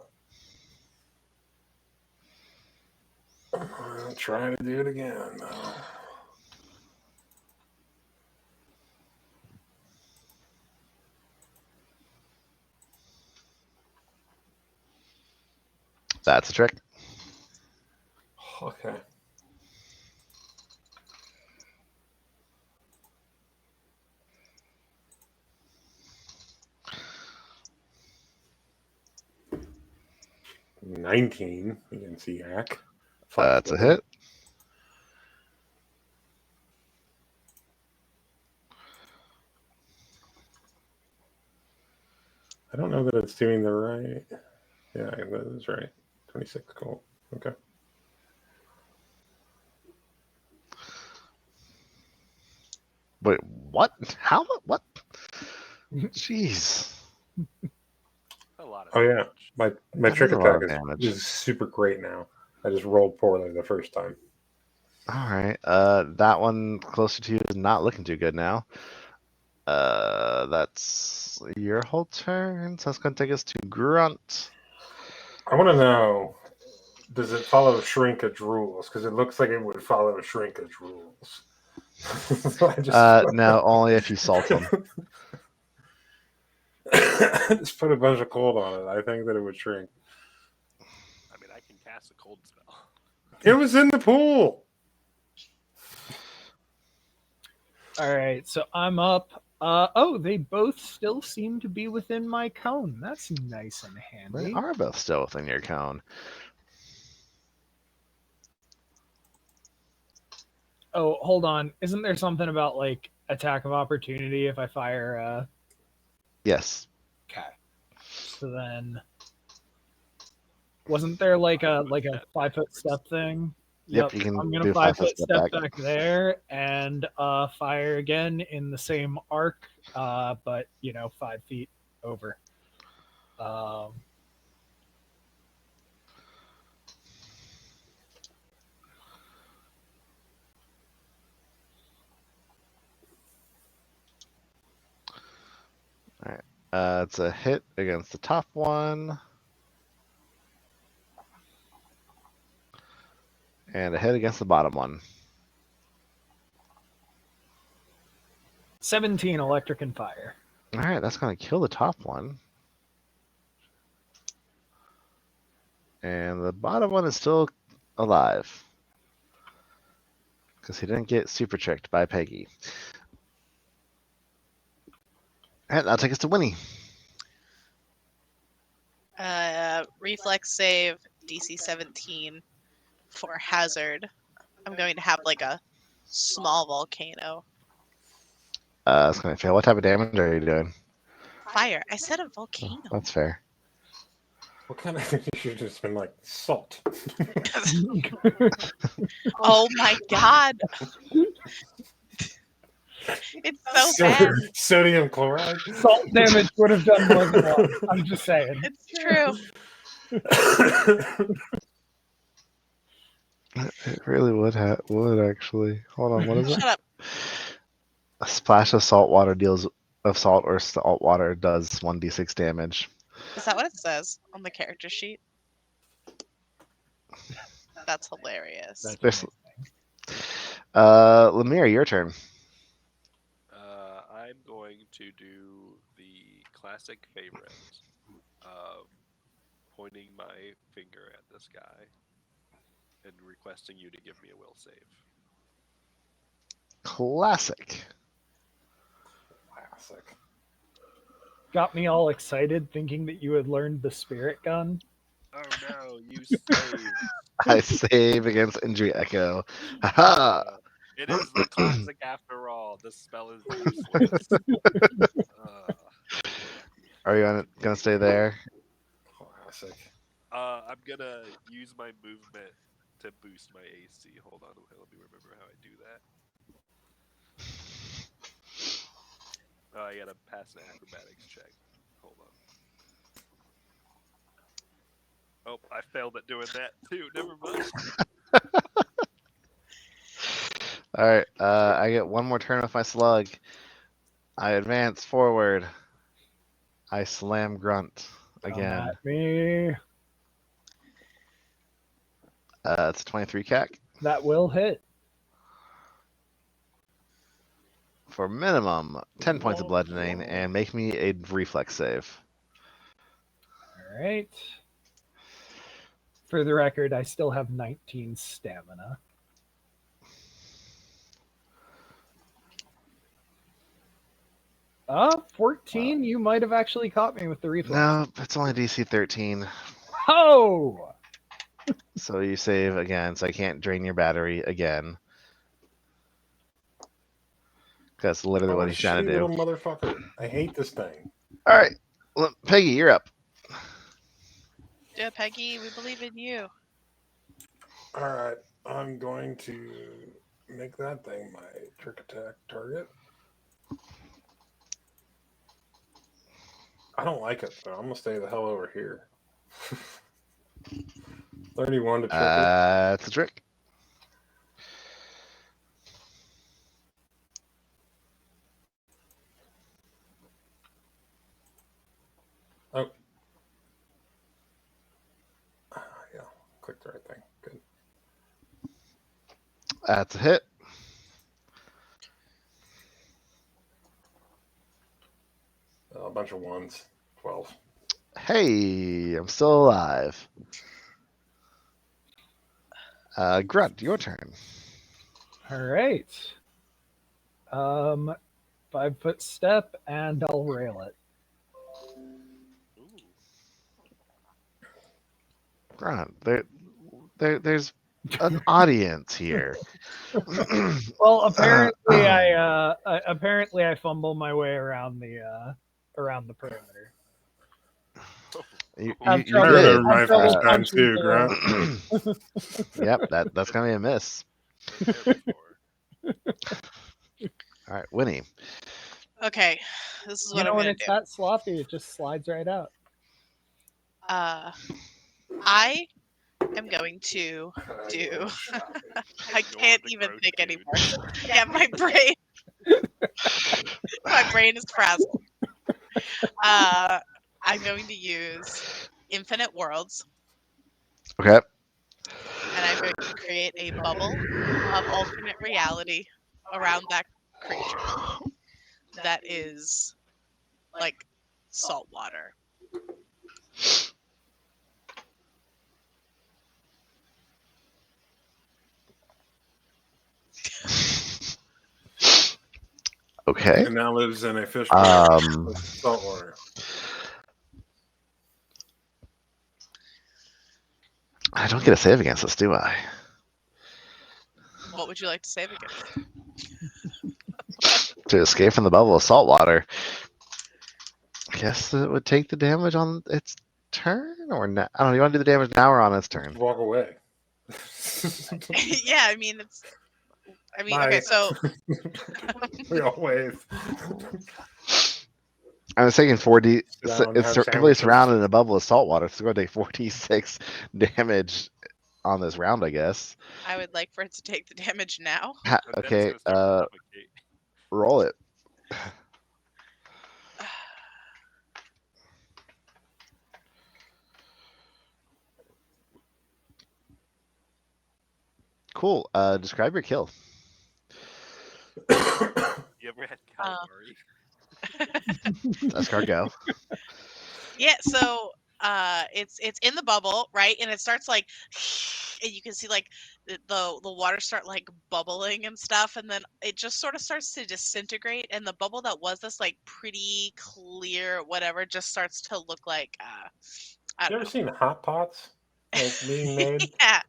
try to do it again, though. That's a trick. Okay. $19 against Yak. That's a hit. I don't know that it's doing the right. Yeah, that is right. 26 gold. Okay. Wait, what? How? What? Jeez. A lot of Oh yeah, damage. my That trick is a lot attack of damage. is super great now. I just rolled poorly the first time. All right. That one closer to you is not looking too good now. That's your whole turn. So that's gonna take us to Grunt. I want to know, does it follow shrinkage rules? Because it looks like it would follow shrinkage rules. So No, only if you salt them. just put a bunch of cold on it. I think that it would shrink. I mean, I can cast a cold spell. It was in the pool. All right, so I'm up. Oh, they both still seem to be within my cone. That's nice and They handy. are both still within your cone. Oh, hold on. Isn't there something about like attack of opportunity if I fire? Yes. Okay. So then, wasn't there like a 5-foot step thing? Yep, you can I'm gonna do a 5-foot 5-foot step step back. back there and fire again in the same arc, but 5 feet over. All right. It's a hit against the top one. And a hit against the bottom one. 17 electric and fire. All right, that's going to kill the top one. And the bottom one is still alive. Because he didn't get super tricked by Peggy. All right, that'll take us to Winnie. Reflex save DC 17 for hazard. I'm going to have like a small volcano. It's going to fail. What type of damage are you doing? Fire. I said a Oh, volcano. that's fair. What kind of thing? You should have just been like salt. Oh my god. It's so bad. Sodium chloride. Salt damage would have done more than one. I'm just saying. It's true. It really would actually. Hold on, what is it? Shut up. A splash of salt water deals of salt or salt water does 1d6 damage. Is that what it says on the character sheet? That's hilarious. Lemire, your turn. I'm going to do the classic favorite of pointing my finger at this guy and requesting you to give me a will save. Classic. Classic. Got me all excited thinking that you had learned the spirit gun. Oh no, you saved. I save against injury echo. Haha. It is the classic after all. This spell is useless. Are you gonna stay there? Classic. I'm gonna use my movement to boost my AC. Hold on, let me remember how I do that. Oh, I gotta pass an acrobatics check. Hold on. Oh, I failed at doing that too. Never mind. All right. I get one more turn with my slug. I advance forward. I slam grunt Come again. at me. It's a 23 cac That will hit. for minimum 10 points of bludgeoning and make me a reflex save. All right. For the record, I still have 19 stamina. Oh, 14? Wow. You might have actually caught me with the reflex. No, it's only DC 13. Oh! So you save again, so I can't drain your battery again. That's literally what he's trying to do. Little motherfucker. I hate this thing. All right. Well, Peggy, you're up. Yeah, Peggy, we believe in you. All right. I'm going to make that thing my trick attack target. I don't like it, though. I'm going to stay the hell over here. 31 to trick it. It's a trick. Oh. Yeah. Click the right thing. Good. That's a hit. A bunch of ones. 12. Hey, I'm still alive. Grunt, your turn. All right. 5-foot step, and I'll rail it. Grunt, there's an audience here. Well, apparently I fumble my way around the perimeter. You I'm did. My first time too, Grunt. Yep, that's gonna be a miss. All right, Winnie. Okay, this is what I'm when gonna it's do. that sloppy, it just slides right out. I am going to do. I can't even think anymore. Yeah, my brain is frazzled. I'm going to use Infinite Worlds. Okay. And I'm going to create a bubble of alternate reality around that creature that is like salt water. Okay. And now lives in a fish pool with salt water. I don't get a save against this, do I? What would you like to save against? To escape from the bubble of salt water. I guess it would take the damage on its turn, or not? I don't know. You want to do the damage now or on its turn? Walk away. Yeah, I mean, okay, so we all wave. I was taking 4D. It's completely surrounded in a bubble of salt water. So it's going to take 46 damage on this round, I guess. I would like for it to take the damage now. Okay. Roll it. Cool. Describe your kill. You ever had calamari? Let's go. Yeah, so it's in the bubble, right? And it starts like, and you can see like the water start like bubbling and stuff, and then it just sort of starts to disintegrate, and the bubble that was this like pretty clear whatever just starts to look like I You don't ever know. seen hot pots like being made? Yeah,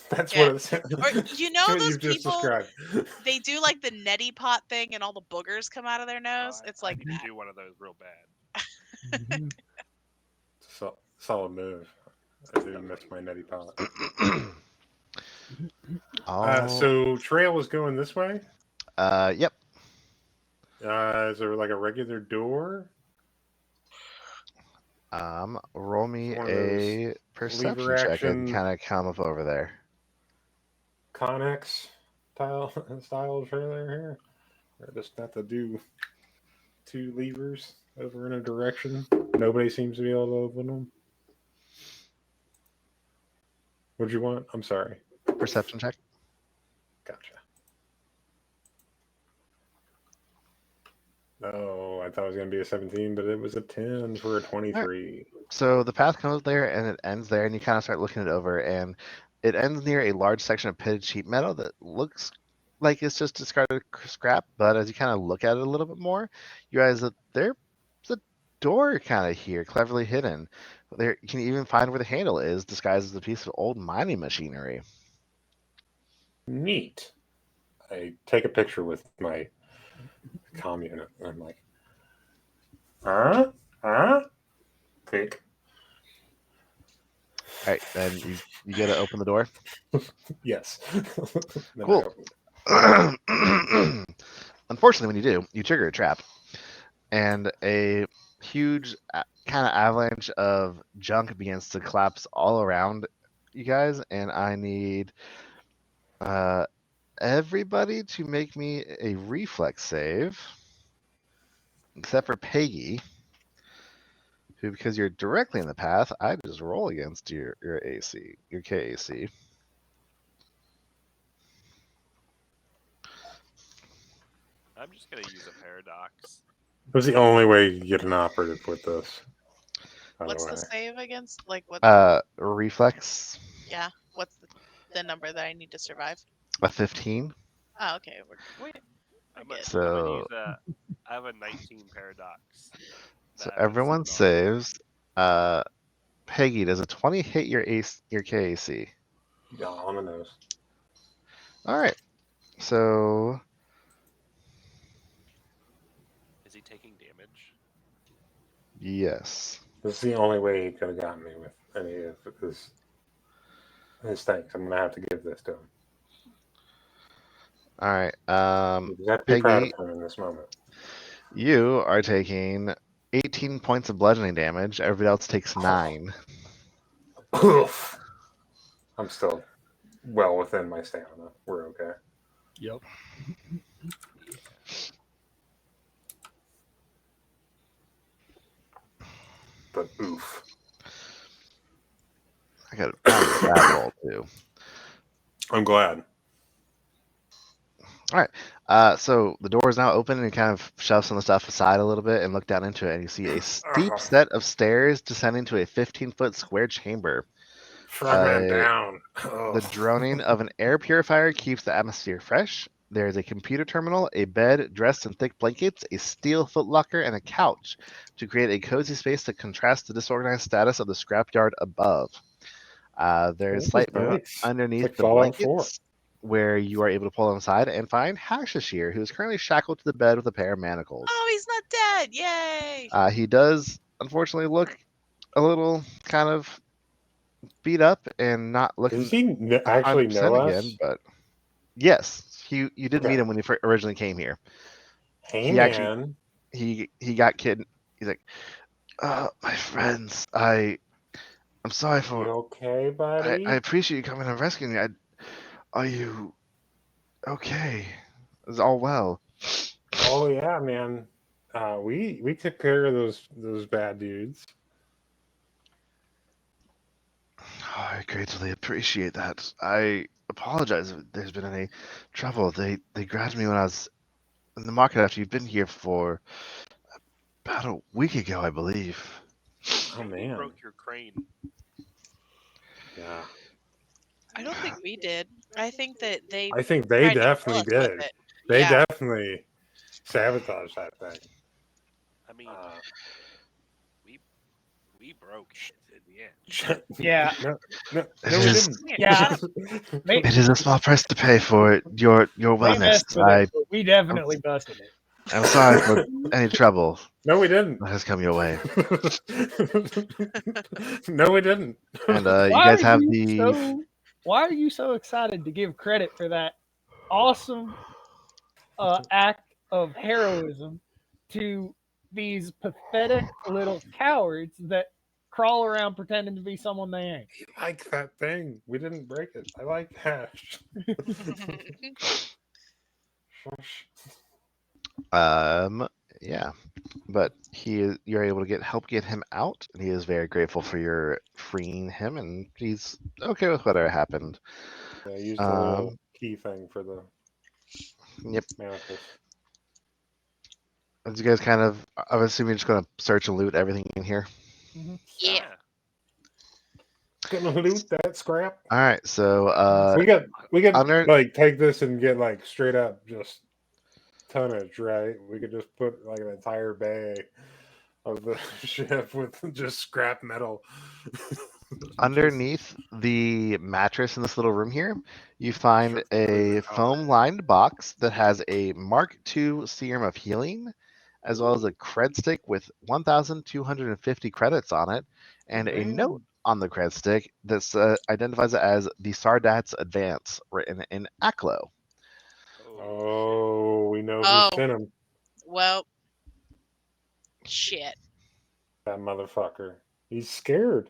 That's yeah. what it's. Or That's what those you've just people, described. they do like the neti pot thing, and all the boogers come out of their nose. It's I like need to that. do one of those real bad. Solid move. I do miss my neti pot. So trail is going this way. Yep. Is there like a regular door? Roll me One of those a perception lever check and action kind of come up over there. Connex style trailer here. Or just have to do 2 levers over in a direction. Nobody seems to be able to open them. What'd you want? I'm sorry. Perception check. Gotcha. Oh, I thought it was going to be a 17, but it was a 10 for a 23. So the path comes there and it ends there, and you kind of start looking it over, and it ends near a large section of pitted sheet metal that looks like it's just discarded scrap. But as you kind of look at it a little bit more, you realize that there's a door kind of here, cleverly hidden. There, you can even find where the handle is, disguised as a piece of old mining machinery. Neat. I take a picture with my comm unit, and I'm like, huh? Click. All right, then you get to open the door. Yes. Cool. Unfortunately, when you do, you trigger a trap, and a huge kind of avalanche of junk begins to collapse all around you guys, and I need everybody to make me a reflex save, except for Peggy, who, because you're directly in the path, I just roll against your AC, your KAC. I'm just gonna use a paradox. It was the only way you get an operative with this. What's the save against? Like what? Reflex. Yeah. What's the number that I need to survive? A 15. Oh, okay. We're I'm good. gonna use I have a 19 paradox. So everyone saves. Peggy, does a 20 hit your KAC? Yeah, on the nose. All right. So is he taking damage? Yes. This is the only way he could have gotten me with any of his things. I'm gonna have to give this to him. All right. You have to be proud of him in this moment. You are taking 18 points of bludgeoning damage. Everybody else takes 9. Oof. I'm still well within my stamina. We're okay. Yep. But oof. I got a bad roll too. I'm glad. All right. So the door is now open, and you kind of shove some of the stuff aside a little bit and look down into it, and you see a steep set of stairs descending to a 15-foot square chamber. Frogman down. The droning of an air purifier keeps the atmosphere fresh. There is a computer terminal, a bed dressed in thick blankets, a steel footlocker, and a couch to create a cozy space to contrast the disorganized status of the scrapyard above. There is slight movement underneath like the blankets, where you are able to pull them aside and find Hashashir, who is currently shackled to the bed with a pair of manacles. Oh, he's not dead! Yay! He does, unfortunately, look a little kind of beat up and not looking. Does he actually know us? Again, but yes, you did meet him when you originally came here. Hey, man. He got kid. He's like, my friends, I'm sorry for. You okay, buddy? I appreciate you coming and rescuing me. Are you okay? Is all well? Oh yeah, man. We took care of those bad dudes. Oh, I greatly appreciate that. I apologize if there's been any trouble. They grabbed me when I was in the market after you've been here for about a week ago, I believe. Oh man. Broke your crane. Yeah. I don't think we did. I think that they. I think they tried to kill definitely us with did. it. They Yeah. definitely sabotaged that thing. I mean, we broke it in the end. Yeah. No, we is- didn't. Yeah. It is a small price to pay for it. Your They wellness. messed with it, but we definitely busted it. I'm sorry for any trouble No, we didn't. that has come your way. No, we didn't. And you guys have the. Why are you so excited to give credit for that awesome act of heroism to these pathetic little cowards that crawl around pretending to be someone they ain't? I like that thing. We didn't break it. I like hash. Yeah, but you're able to help get him out, and he is very grateful for your freeing him, and he's okay with whatever happened. Yeah, I used the little key thing for the Yep. manifest. As you guys I'm assuming you're just gonna search and loot everything in here. Mm-hmm. Yeah. Gonna loot that scrap. All right, so we could under, like take this and get like straight up just tonnage, right? We could just put like an entire bay of the ship with just scrap metal. underneath the mattress in this little room here, you find a foam-lined box that has a Mark II Serum of Healing, as well as a cred stick with 1,250 credits on it, and a note on the cred stick that identifies it as the Sardat's Advance, written in Aklo. Oh, we know who sent him. Well, shit. That motherfucker. He's scared.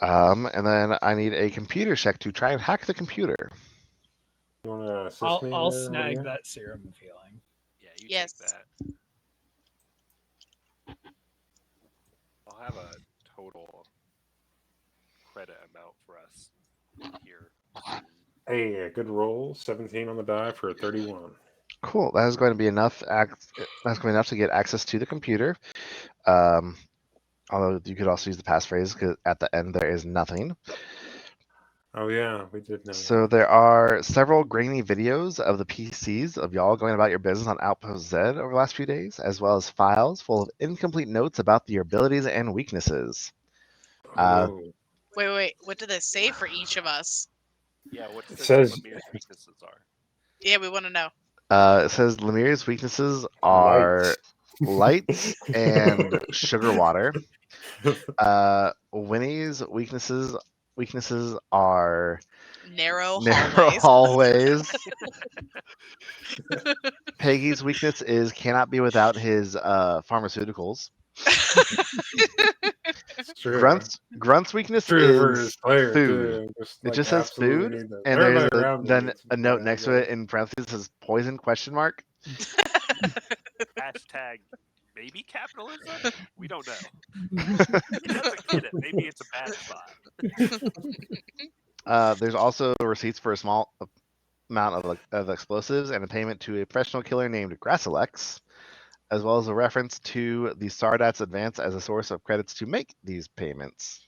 And then I need a computer check to try and hack the computer. You want to assist me? I'll snag that Serum of Healing. Yeah, you take that. I'll have a total credit amount for us here. Hey, a good roll. 17 on the die for a 31. Cool. That is going to be enough. That's going to be enough to get access to the computer. Although you could also use the passphrase because at the end there is nothing. Oh yeah, we did know. So there are several grainy videos of the PCs of y'all going about your business on Outpost Z over the last few days, as well as files full of incomplete notes about your abilities and weaknesses. Wait. What do they say for each of us? Yeah, what it says Lemir's weaknesses are? Yeah, we want to know. It says Lemir's weaknesses are lights and sugar water. Winnie's weaknesses are narrow hallways. Peggy's weakness is cannot be without his pharmaceuticals. Grunt's weakness is food. It just says food, and there's a note next to it in parentheses says poison ? Hashtag maybe capitalism? We don't know. He doesn't get it. Maybe it's a bad spot. There's also receipts for a small amount of explosives and a payment to a professional killer named Grassilex, as well as a reference to the Sardat's Advance as a source of credits to make these payments.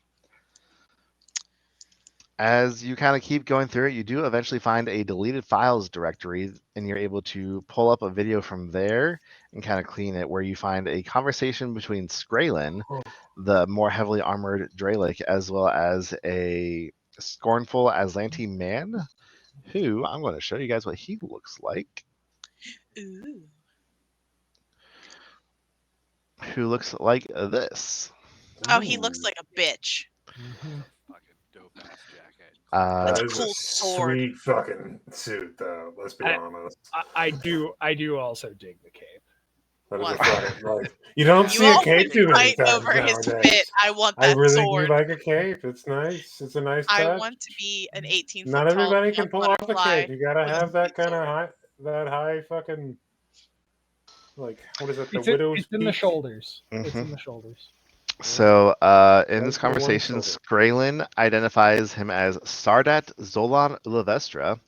As you kind of keep going through it, you do eventually find a deleted files directory, and you're able to pull up a video from there and kind of clean it, where you find a conversation between Skraylin, the more heavily armored Dralic, as well as a scornful Aslanti man, who I'm going to show you guys what he looks like. Ooh. Who looks like this. Oh, he looks like a bitch. Mm-hmm. Fucking dope ass jacket. That's a cool sword. Sweet fucking suit, though. Let's be honest. I do also dig the cape. That is a fucking you don't see a cape too many times over nowadays. His fit. I want that I really sword. do like a cape. It's nice. It's a nice touch. I want to be an 18 foot Not everybody can pull off butterfly a cape. You gotta have that kind of high fucking, like, what is it? The widow's It's in the shoulders. Mm-hmm. It's in the shoulders. So in this conversation, Skraylin identifies him as Sardat Zolan Ulavestra,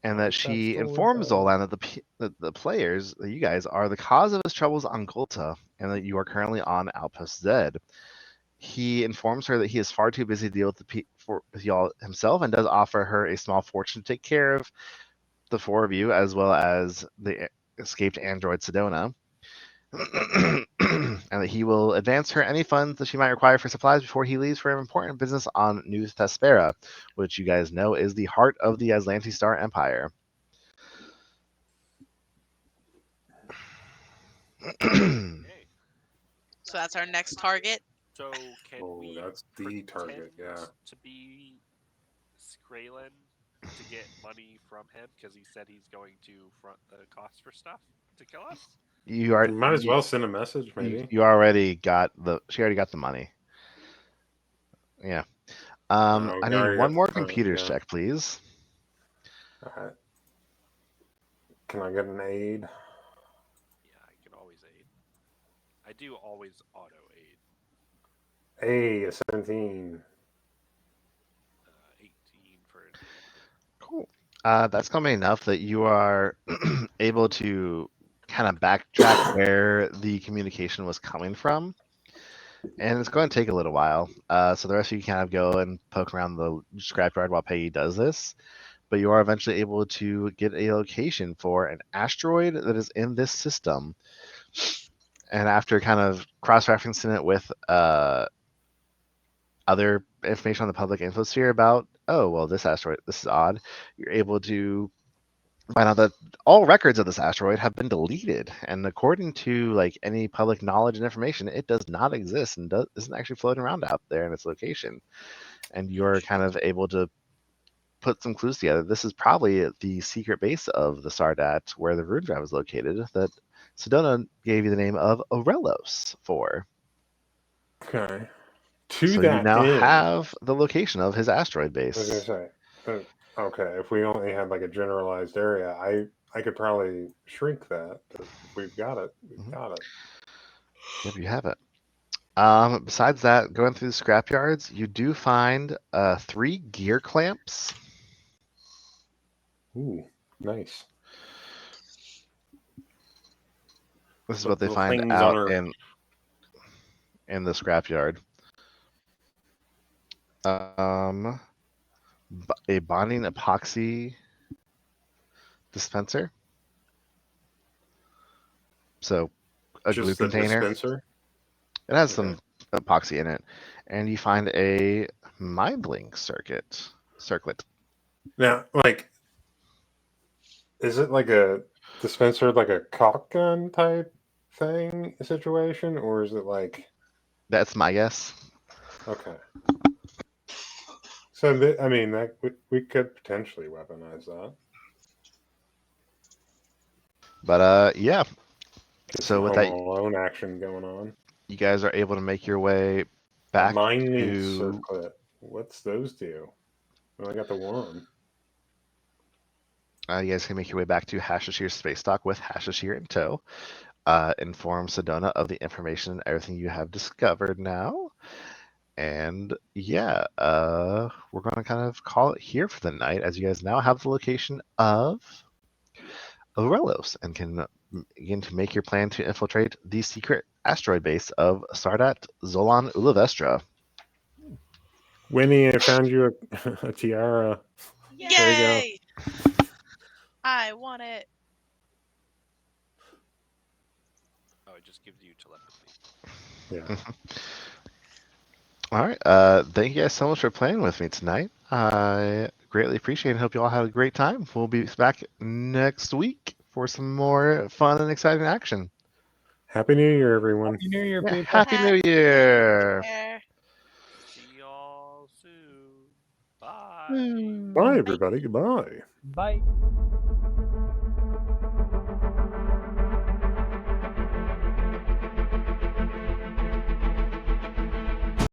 and that That's she the informs window. Zolan that the players, that you guys, are the cause of his troubles on Golta, and that you are currently on Outpost Z. He informs her that he is far too busy to deal with y'all himself, and does offer her a small fortune to take care of the four of you, as well as the escaped android Sedona. And that he will advance her any funds that she might require for supplies before he leaves for important business on New Thespera, which you guys know is the heart of the Aslanti Star Empire. Okay. So that's our next target. So can we that's the target, yeah. to be Skraylen to get money from him because he said he's going to front the cost for stuff to kill us? You are. You might as well send a message, maybe. You already got the. She already got the money. Yeah. No, I we need already one got more the phone, computers yeah. check, please. All right. Can I get an aid? Yeah, I can always aid. I do always auto aid. A 17. 18 for an aid. Cool. That's gonna be enough that you are able to kind of backtrack where the communication was coming from, and it's going to take a little while. So the rest of you kind of go and poke around the scrapyard while Peggy does this, but you are eventually able to get a location for an asteroid that is in this system. And after kind of cross-referencing it with other information on the public infosphere about, oh, well, this asteroid, this is odd, you're able to find out that all records of this asteroid have been deleted. And according to like any public knowledge and information, it does not exist and isn't actually floating around out there in its location. And you're kind of able to put some clues together. This is probably the secret base of the Sardat, where the rune drive is located, that Sedona gave you the name of Aurelos for. Okay. To So you that now end, have the location of his asteroid I was base. gonna say, okay, if we only had like a generalized area, I could probably shrink that. But if we've got it, we've got it. Yep, you have it. Besides that, going through the scrapyards, you do find 3 gear clamps. Ooh, nice. This is what they Little find things out on our... in the scrapyard. A bonding epoxy dispenser. So a glue Just the container. dispenser? It has Okay. some epoxy in it, and you find a mind link circlet. Now, like, is it like a dispenser, like a caulk gun type thing situation, or is it like... That's my guess. Okay. So, I mean, that we could potentially weaponize that. But yeah. Get So some with Home that, Alone action going on. you guys are able to make your way A back mind link to. circlet. What's those do? Well, I got the one. You guys can make your way back to Hashashir Space Dock with Hashashir in tow. Inform Sedona of the information and everything you have discovered now. And yeah, we're going to kind of call it here for the night, as you guys now have the location of Aurelos and can begin to make your plan to infiltrate the secret asteroid base of Sardat Zolan Ulavestra. Winnie, I found you a tiara. Yay! There you go. I want it. Oh, it just gives you telepathy. Yeah. All right. Thank you guys so much for playing with me tonight. I greatly appreciate it. Hope you all had a great time. We'll be back next week for some more fun and exciting action. Happy New Year, everyone. Happy New Year, Yeah, people. Happy New Year. See y'all soon. Bye. Bye, everybody. Goodbye. Bye.